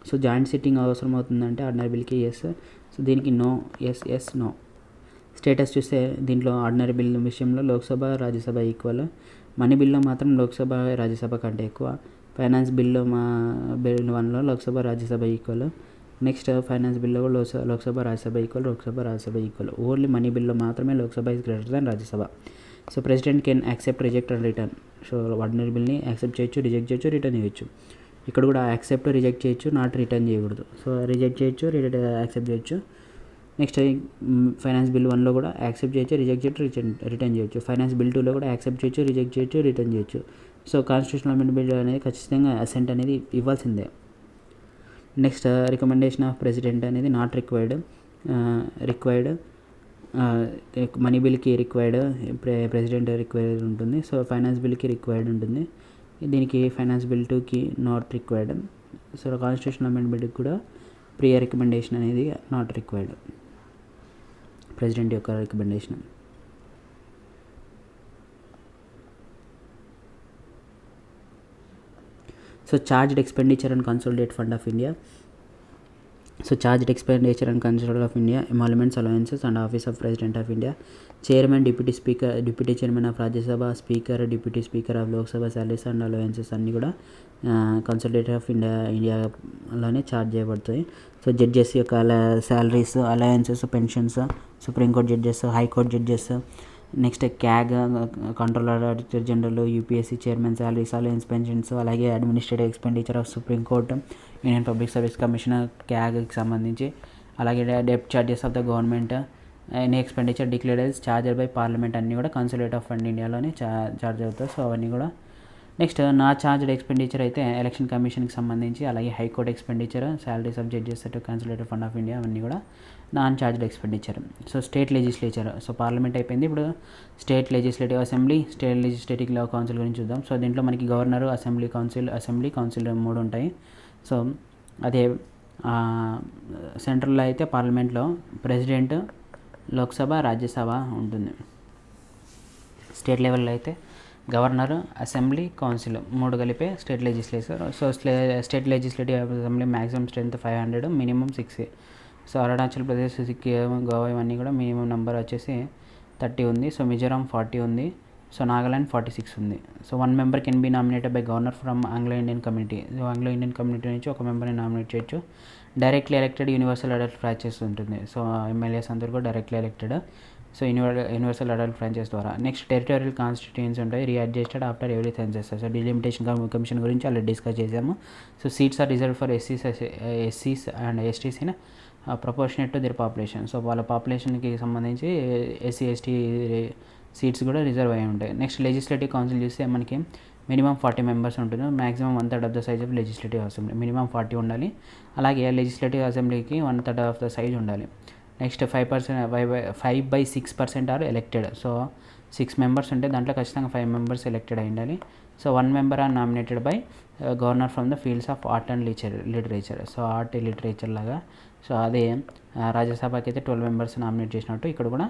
సో జాయింట్ సిట్టింగ్ అవసరం అవుతుందంటే ఆర్డినరీ బిల్కి ఎస్, సో దీనికి నో, ఎస్ నో. స్టేటస్ చూస్తే దీంట్లో ఆర్డినరీ బిల్ విషయంలో లోక్సభ రాజ్యసభ ఈక్వల్, మనీ బిల్లో మాత్రం లోక్సభ రాజ్యసభ కంటే ఎక్కువ, ఫైనాన్స్ బిల్ 1లో Lok Sabha Rajya Sabha equal. Next finance బిల్లో కూడా Lok Sabha Rajya Sabha equal. Only money బిల్లో మాత్రమే Lok Sabha is greater than Rajya Sabha. So president can accept, reject and return. So ordinary బిల్ని యాక్సెప్ట్ చేయొచ్చు, రిజెక్ట్ చేయొచ్చు, రిటర్న్ చేయొచ్చు. ఇక్కడ కూడా యాక్సెప్ట్, రిజెక్ట్ చేయొచ్చు, నాట్ రిటర్న్ చేయకూడదు. సో రిజెక్ట్ చేయొచ్చు, యాక్సెప్ట్ చేయొచ్చు. నెక్స్ట్ ఫైనాన్స్ బిల్ 1లో కూడా యాక్సెప్ట్ చేయొచ్చు, రిజెక్ట్ చేయొచ్చు, రిటర్న్ చేయొచ్చు. ఫైనాన్స్ బిల్ 2లో కూడా యాక్సెప్ట్ చేయొచ్చు, రిజెక్ట్ చేయొచ్చు, రిటర్న్ చేయొచ్చు. సో కాన్స్టిట్యూషనల్ అమెండ్మెంట్ బిల్ అనేది ఖచ్చితంగా అసెంట్ అనేది ఇవ్వాల్సిందే. నెక్స్ట్ రికమెండేషన్ ఆఫ్ ప్రెసిడెంట్ అనేది నాట్ రిక్వైర్డ్. మనీ బిల్కి రిక్వైర్డ్, ప్రెసిడెంట్ రిక్వైర్డ్ ఉంటుంది. సో ఫైనాన్స్ బిల్కి రిక్వైర్డ్ ఉంటుంది, దీనికి ఫైనాన్స్ బిల్ 2కి not required. So constitutional amendment బిల్కి కూడా ప్రియర్ రికమెండేషన్ అనేది నాట్ రిక్వైర్డ్, ప్రెసిడెంట్ యొక్క recommendation. So charged expenditure and consolidate fund of India. So charged expenditure and consolidate of India, emoluments, allowances and office of president of India, chairman, deputy chairman of Rajya Sabha, speaker, deputy speaker of Lok Sabha salaries and allowances అన్నీ కూడా consolidate of ఇండియాలోనే charge చేయబడతాయి. So judges యొక్క salaries, allowances, pensions, supreme court judges, high court judges, next CAG, controller, auditor general, UPSC chairman salaries, allowance, pensions, అలాగే administrative expenditure of supreme court, union public service commission, క్యాగ్కి సంబంధించి, అలాగే డెప్ట్ charges of the government, any expenditure declared as charged by parliament అన్నీ కూడా consolidate of fund ఇండియాలోనే charge అవుతాయి. So అవన్నీ కూడా. నెక్స్ట్ నాట్ చార్జ్డ్ ఎక్స్పెండిచర్ అయితే ఎలక్షన్ కమిషన్కి సంబంధించి, అలాగే high court expenditure, salaries of judges to consolidate fund of India అవన్నీ కూడా non charged expenditure. So state legislature, so parliament అయిపోయింది, ఇప్పుడు state legislative assembly, state legislative council గురించి చూద్దాం. సో దీంట్లో మనకి గవర్నరు, అసెంబ్లీ కౌన్సిల్ 3 ఉంటాయి. సో అదే సెంట్రల్లో అయితే పార్లమెంట్లో ప్రెసిడెంట్, లోక్సభ, రాజ్యసభ ఉంటుంది. స్టేట్ లెవెల్లో అయితే గవర్నర్, అసెంబ్లీ, కౌన్సిల్ 3 కలిపే state legislature. So state legislative assembly maximum strength 500, minimum 6. So Arunachal Pradesh, Sikkim, Goa ఇవన్నీ కూడా మినిమం నెంబర్ వచ్చేసి 30 ఉంది. సో మిజోరాం 40 ఉంది. సో నాగాలాండ్ 46 ఉంది. So 1 member can be nominated by governor from Anglo Indian community. So Anglo Indian community నుంచి ఒక మెంబర్ని నామినేట్ చేయొచ్చు. Directly elected universal adult franchise ఉంటుంది. సో ఎమ్మెల్యేస్ అందరూ కూడా directly elected. So universal adult franchise ద్వారా. నెక్స్ట్ టెరిటోరియల్ కాన్స్టిట్యూయన్స్ ఉంటాయి, readjusted after every census. So delimitation commission గురించి ఆల్రెడీ డిస్కస్ చేసాము. So seats are reserve for ఎస్సీస్ and STs in proportionate to their population. So వాళ్ళ పాపులేషన్కి సంబంధించి SC ST seats కూడా reserve అయి ఉంటాయి. నెక్స్ట్ లెజిస్లేటివ్ కౌన్సిల్ చూస్తే మనకి మినిమం 40 members ఉంటుంది. Maximum 1/3 of the size of legislative assembly, minimum 40 ఉండాలి. అలాగే లెజిస్లేటివ్ అసెంబ్లీకి 1/3 ఆఫ్ ద సైజ్ ఉండాలి. Next 5/6% are elected. So 6 members ఉంటే దాంట్లో ఖచ్చితంగా 5 మెంబర్స్ ఎలెక్టెడ్ అయి ఉండాలి. So 1 member are nominated by governor from the fields of art and literature. So art literature లాగా. సో అదే రాజ్యసభకి అయితే 12 మెంబర్స్ నామినేట్ చేసినట్టు ఇక్కడ కూడా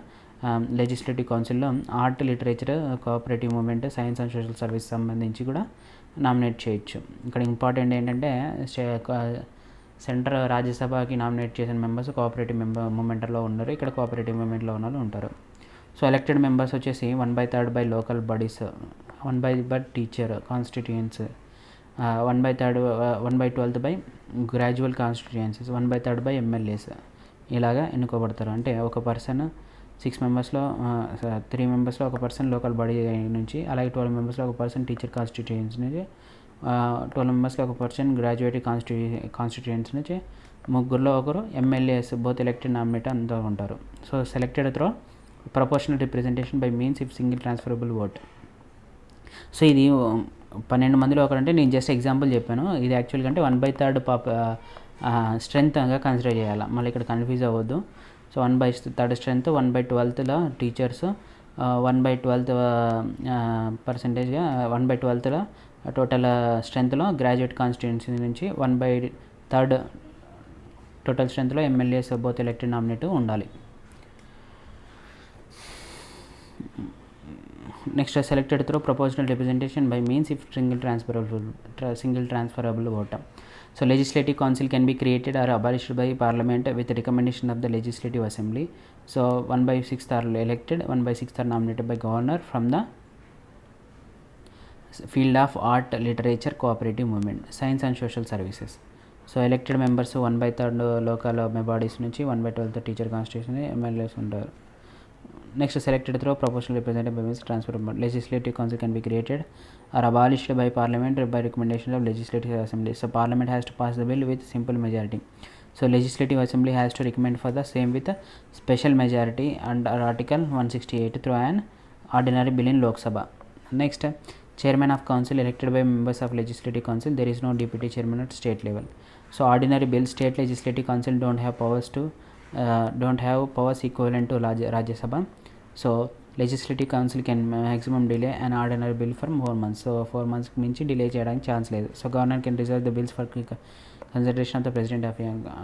లెజిస్లేటివ్ కౌన్సిల్లో art, literature, cooperative movement, science and social service సంబంధించి కూడా నామినేట్ చేయొచ్చు. ఇక్కడ ఇంపార్టెంట్ ఏంటంటే సెంటర్ రాజ్యసభకి నామినేట్ చేసిన మెంబర్స్ కోఆపరేటివ్ మూమెంట్లో ఉన్నారు. ఇక్కడ కోఆపరేటివ్ మూమెంట్లో ఉన్న వాళ్ళు ఉంటారు. సో ఎలక్టెడ్ మెంబర్స్ వచ్చేసి 1/3 by local bodies, 1/3 teacher constituencies, 1/12 by graduate constituencies, 1/3 by MLAs ఇలాగా ఎన్నుకోబడతారు. అంటే ఒక పర్సన్ 6 మెంబర్స్లో 3 మెంబర్స్లో ఒక పర్సన్ లోకల్ బాడీ నుంచి, అలాగే 12 మెంబర్స్లో ఒక పర్సన్ టీచర్ కాన్స్టిట్యూయెన్సీ నుంచి, 12 మెంబర్స్లో ఒక పర్సన్ గ్రాడ్యుయేట్ కాన్స్టిట్యూయెన్సీ నుంచి, ముగ్గురులో ఒకరు ఎమ్మెల్యేస్ బోత్ ఎలక్టెడ్ నామినేట్ అంతా ఉంటారు. So selected throw proportional representation by means if single transferable vote. So ఇది 12 మందిలో ఒకరంటే నేను జస్ట్ ఎగ్జాంపుల్ చెప్పాను. ఇది యాక్చువల్గా అంటే 1/3 స్ట్రెంత్గా కన్సిడర్ చేయాలి. మళ్ళీ ఇక్కడ కన్ఫ్యూజ్ అవ్వద్దు. సో 1/3 స్ట్రెంత్, 1/12లో టీచర్స్, 1/12 పర్సెంటేజ్గా 1/12లో టోటల్ స్ట్రెంత్లో గ్రాడ్యుయేట్ కాన్స్టిట్యూన్సీ నుంచి 1/3 టోటల్ స్ట్రెంత్లో ఎమ్మెల్యేస్ బోత్ ఎలక్టెడ్ నామినేట్ ఉండాలి. Next selected through proportional representation by means if single transferable vote. So legislative council can be created or abolished by parliament with the recommendation of the legislative assembly. So 1/6 are elected, 1/6 are nominated by governor from the field of art, literature, cooperative movement, science and social services. So elected members 1/3 local bodies నుంచి, 1/12 teacher constitution MLAs ఉంటారు. Next selected through proportional representative by means transfer. Legislative council can be created or abolished by parliament by recommendation of legislative assembly. So parliament has to pass the bill with simple majority. So legislative assembly has to recommend for the same with a special majority under article 168 through an ordinary bill in Lok Sabha. Next, chairman of council elected by members of legislative council. There is no deputy chairman at state level. So ordinary bill, state legislative council don't have powers equivalent to Rajya Sabha. So legislative council can maximum delay an ordinary bill for 4 months. So 4 months మించి delay చేయడానికి chance లేదు. So governor can reserve the bills for consideration of the president of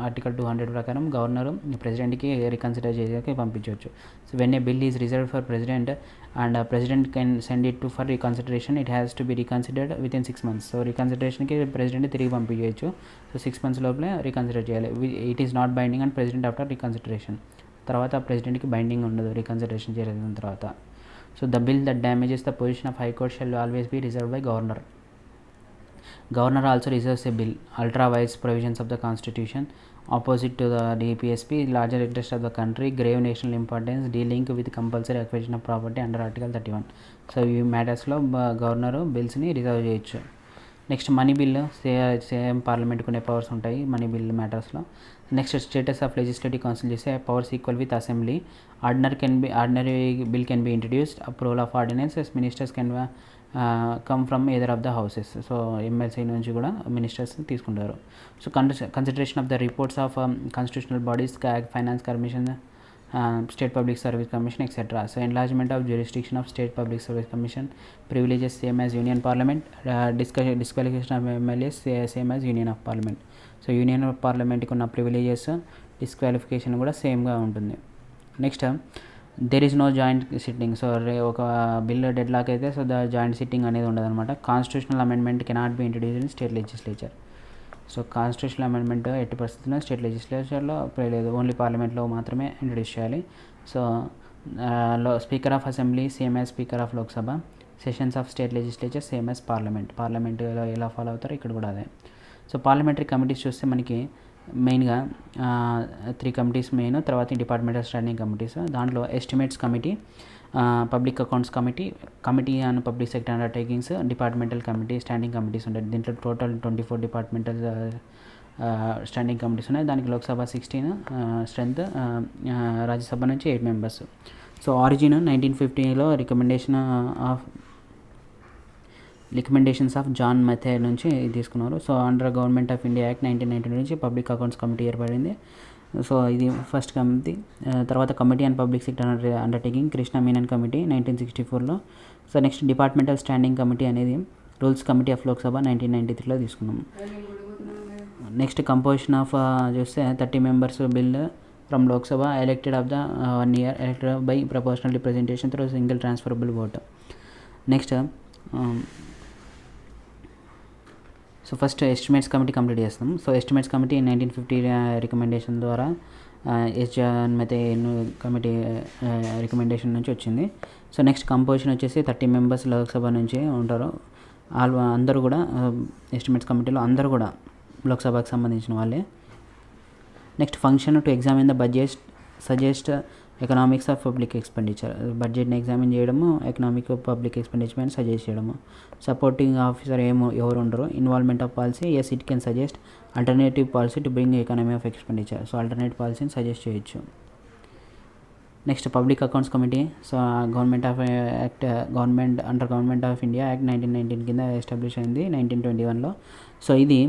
article 200 ప్రకారం governor ప్రెసిడెంట్కి reconsider చేయడానికి పంపించవచ్చు. So when a bill is reserved for president and president can send it to for reconsideration, it has to be reconsidered within 6 months. So రికన్సిడరేషన్కి president తిరిగి పంపించవచ్చు. So 6 months లోపలే reconsider చేయాలి. It is not binding and president after reconsideration. తర్వాత ప్రెసిడెంట్కి binding ఉండదు reconsideration చేసిన తర్వాత. So the bill that damages the position of high court shall always be reserved by governor. Governor also reserves a bill, ultra-wise provisions of the constitution, opposite to the UPSC, larger interest of the country, grave national importance, dealing with compulsory acquisition of property under article 31. So ఈ మ్యాటర్స్లో governor బిల్స్ని reserve చేయొచ్చు. Next money bill, same parliament కొన్ని powers ఉంటాయి money bill మ్యాటర్స్లో. Next status of legislative council చేసే powers equal with assembly. Ordinary bill can be introduced, approval of ordinances, ministers can come from either of the houses. So MLC నుంచి కూడా ministers తీసుకుంటారు. So consideration of the reports of constitutional bodies, finance commission, state public service commission etcetera. So enlargement of jurisdiction of state public service commission, privileges same as union parliament, disqualification of MLAs same as union of parliament. So union of పార్లమెంట్కి ఉన్న privileges, disqualification కూడా సేమ్గా ఉంటుంది. Next there is no joint sitting. So ఒక bill deadlock అయితే so the joint sitting అనేది ఉండదు అనమాట. Constitutional amendment cannot be introduced in state legislature. So constitutional amendment ఎట్టి పరిస్థితుల్లో స్టేట్ లెజిస్లేచర్లో అప్లై లేదు, ఓన్లీ పార్లమెంట్లో మాత్రమే ఇంట్రడ్యూస్ చేయాలి. So speaker of assembly same as speaker of Lok Sabha, sessions of state legislature same as పార్లమెంట్లో ఎలా ఫాలో అవుతారో ఇక్కడ కూడా అదే. సో పార్లమెంటరీ కమిటీస్ చూస్తే మనకి మెయిన్గా 3 కమిటీస్ మెయిన్, తర్వాత డిపార్ట్మెంటల్ స్టాండింగ్ కమిటీస్. దాంట్లో estimates committee, public accounts committee on public sector undertakings, departmental committee, standing committees ఉంటాయి. దీంట్లో టోటల్ 24 డిపార్ట్మెంటల్ స్టాండింగ్ కమిటీస్ ఉన్నాయి. దానికి లోక్సభ 16 స్ట్రెంత్, రాజ్యసభ నుంచి 8 members. సో ఆరిజిన్ 1950లో రికమెండేషన్స్ ఆఫ్ జాన్ మెథడ్ నుంచి తీసుకున్నారు. So under government of India act 1992 నుంచి public accounts committee ఏర్పడింది. సో ఇది ఫస్ట్ కమిటీ. తర్వాత committee and public sector undertaking Krishna Menon committee 1964లో. So next departmental standing committee అనేది రూల్స్ కమిటీ ఆఫ్ లోక్సభ 1993లో తీసుకున్నాం. నెక్స్ట్ కంపోజిషన్ ఆఫ్ చూస్తే 30 members bill from Lok Sabha elected of the 1 year elected by proportional representation through single transferable vote. Next so first estimates committee complete చేస్తాం. So estimates committee 1950 recommendation ద్వారా ఎస్జాన్మతే committee recommendation నుంచి వచ్చింది. So next composition వచ్చేసి 30 members Lok Sabha నుంచి ఉంటారు. అందరూ కూడా estimates కమిటీలో అందరూ కూడా లోక్సభకు సంబంధించిన వాళ్ళే. Next function to examine the budget, suggest economics of public expenditure, బడ్జెట్ని ఎగ్జామిన్ చేయడము, ఎకనామిక్ పబ్లిక్ ఎక్స్పెండిచర్ అని సజెస్ట్ చేయడము. సపోర్టింగ్ ఆఫీసర్ ఎవరు ఉండరు. Involvement of policy, as it can suggest alternative policy to bring economy of expenditure. So alternative పాలసీని suggest చేయొచ్చు. Next public accounts committee. So government of act government of India act 1919 కింద establish అయింది 1921లో. So ఇది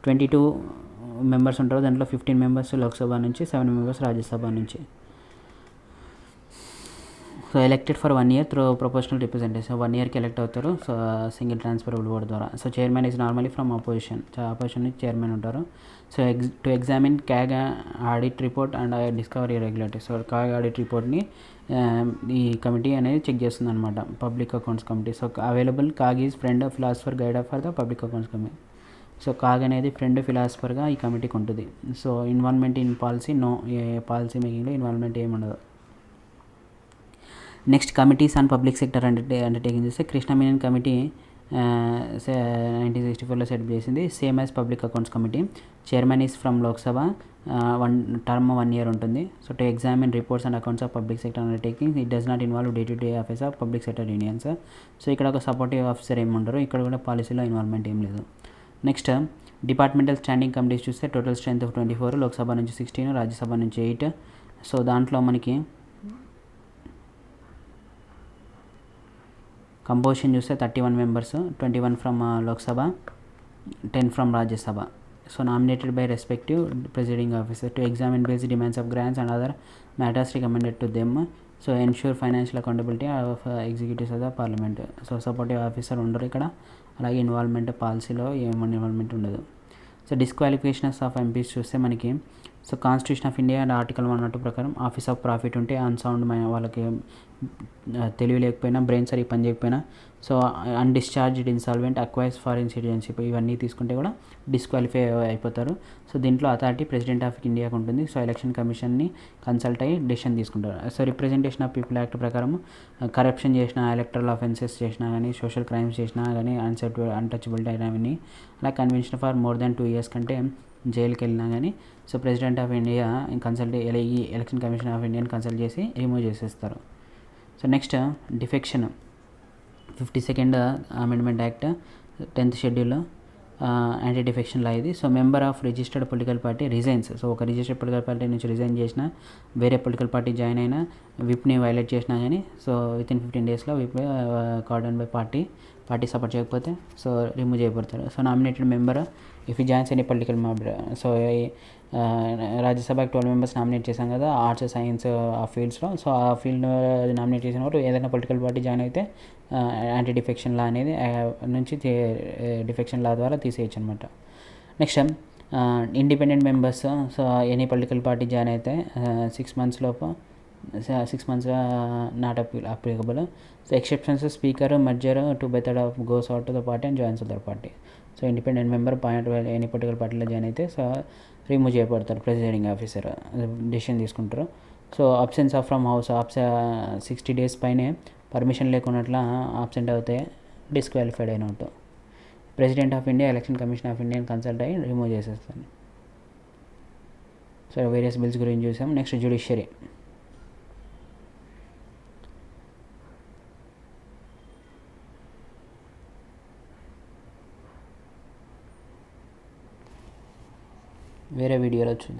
22 members ఉంటారు. దాంట్లో 15 members Lok Sabha నుంచి, 7 members Rajya Sabha నుంచి. So elected for 1 year through proportional representation. 1 yearకి ఎలెక్ట్ అవుతారు. సో సింగిల్ ట్రాన్స్ఫరబుల్ ఓట్ ద్వారా. So chairman is normally from opposition. Opposition నుంచి చైర్మన్ ఉంటారు. So to examine CAG audit report and discovery regulatory. So CAG audit రిపోర్ట్ని ఈ committee అనేది చెక్ చేస్తుంది అనమాట, public accounts committee. So available CAG is friend philosopher guide for the public accounts committee. So CAG అనేది friend ఫిలాసఫర్గా ఈ కమిటీకి ఉంటుంది. So involvement in policy no, ఏ పాలసీ మేకింగ్లో ఇన్వాల్వ్మెంట్ ఏమి ఉండదు. Next committees and public sector undertaking చేస్తే Krishna Menon committee 1964లో సెట్ చేసింది. Same as public accounts committee. Chairman is from Lok Sabha. Term 1 year ఉంటుంది. So to examine reports and accounts of public sector undertaking. It does not involve day to day affairs of public sector unions. So ఇక్కడ ఒక supportive officer ఏమి ఉండరు. ఇక్కడ కూడా పాలసీలో involvement ఏం లేదు. నెక్స్ట్ డిపార్ట్మెంటల్ స్టాండింగ్ కమిటీస్ చూస్తే టోటల్ స్ట్రెంత్ ఆఫ్ 24, లోక్సభ నుంచి 16, రాజ్యసభ నుంచి 8. సో దాంట్లో మనకి కంపోజిషన్ చూస్తే 31 members, 21 from Lok Sabha, 10 from Rajya Sabha. So nominated by respective preceding officer to examine basic demands of grants and other matters recommended to them. So ensure financial accountability of executives of the parliament. So supportive officer ఉండరు ఇక్కడ. అలాగే involvement పాలసీలో ఏమైనా involvement ఉండదు. So disqualifications of MPs చూస్తే మనకి so constitution of India and article 102 ప్రకారం office of profit ఉంటే అన్సౌండ్ వాళ్ళకి తెలివి లేకపోయినా, బ్రెయిన్ సరిగ్గా పని చేయకపోయినా, so undischarged insolvent, acquires foreign citizenship ఇవన్నీ తీసుకుంటే కూడా డిస్క్వాలిఫై అయిపోతారు. సో దీంట్లో అథారిటీ ప్రెసిడెంట్ ఆఫ్ ఇండియాకి ఉంటుంది. సో ఎలక్షన్ కమిషన్ని కన్సల్ట్ అయ్యి డెసిషన్ తీసుకుంటారు. So representation of people act ప్రకారం కరప్షన్ చేసిన, ఎలక్టరల్ అఫెన్సెస్ చేసినా కానీ, సోషల్ క్రైమ్స్ చేసినా కానీ, అన్టచబిలిటీ అయినవన్నీ, అలా conviction for more than 2 years కంటే జైలుకి వెళ్ళినా కానీ, సో ప్రెసిడెంట్ ఆఫ్ ఇండియా ఈ ఎలక్షన్ కమిషన్ ఆఫ్ ఇండియాని కన్సల్ట్ చేసి రిమూవ్ చేసేస్తారు. So next defection 52nd amendment act 10th schedule anti defection law ఇది. So member of registered political party resigns. So ఒక రిజిస్టర్డ్ పొలిటికల్ పార్టీ నుంచి resign చేసిన, వేరే political party join అయినా, విప్ని violate చేసినా కానీ, సో వితిన్ 15 daysలో whip condoned by party support చేయకపోతే సో రిమూవ్ చేయబడతారు. So nominated member if he joins any political member. So రాజ్యసభకి 12 members నామినేట్ చేశాం కదా, ఆర్ట్స్, సైన్స్ ఆ ఫీల్డ్స్లో. సో ఆ ఫీల్డ్ నామినేట్ చేసిన వారు ఏదైనా పొలిటికల్ పార్టీ జాయిన్ అయితే యాంటీ డిఫెక్షన్ లా అనేది నుంచి డిఫెక్షన్ లా ద్వారా తీసేయచ్చు అనమాట. Next independent members. So any political party join అయితే 6 months లోపు 6 months not applicable. So exceptions speaker merger 2/3 goes out to the party and joins other party. So independent member any political పార్టీలో join అయితే so remove చేయబడతారు. Preceding officer decision తీసుకుంటారు. So absence of from house 60 days పైనే permission లేకున్నట్లా absent అవుతే disqualified అయినట్టు. President of India election commission of ఇండియాని consult అయ్యి remove చేసేస్తాను. సో వేరియస్ బిల్స్ గురించి చూసాం. Next judiciary. వేరే వీడియోలో చూద్దాం.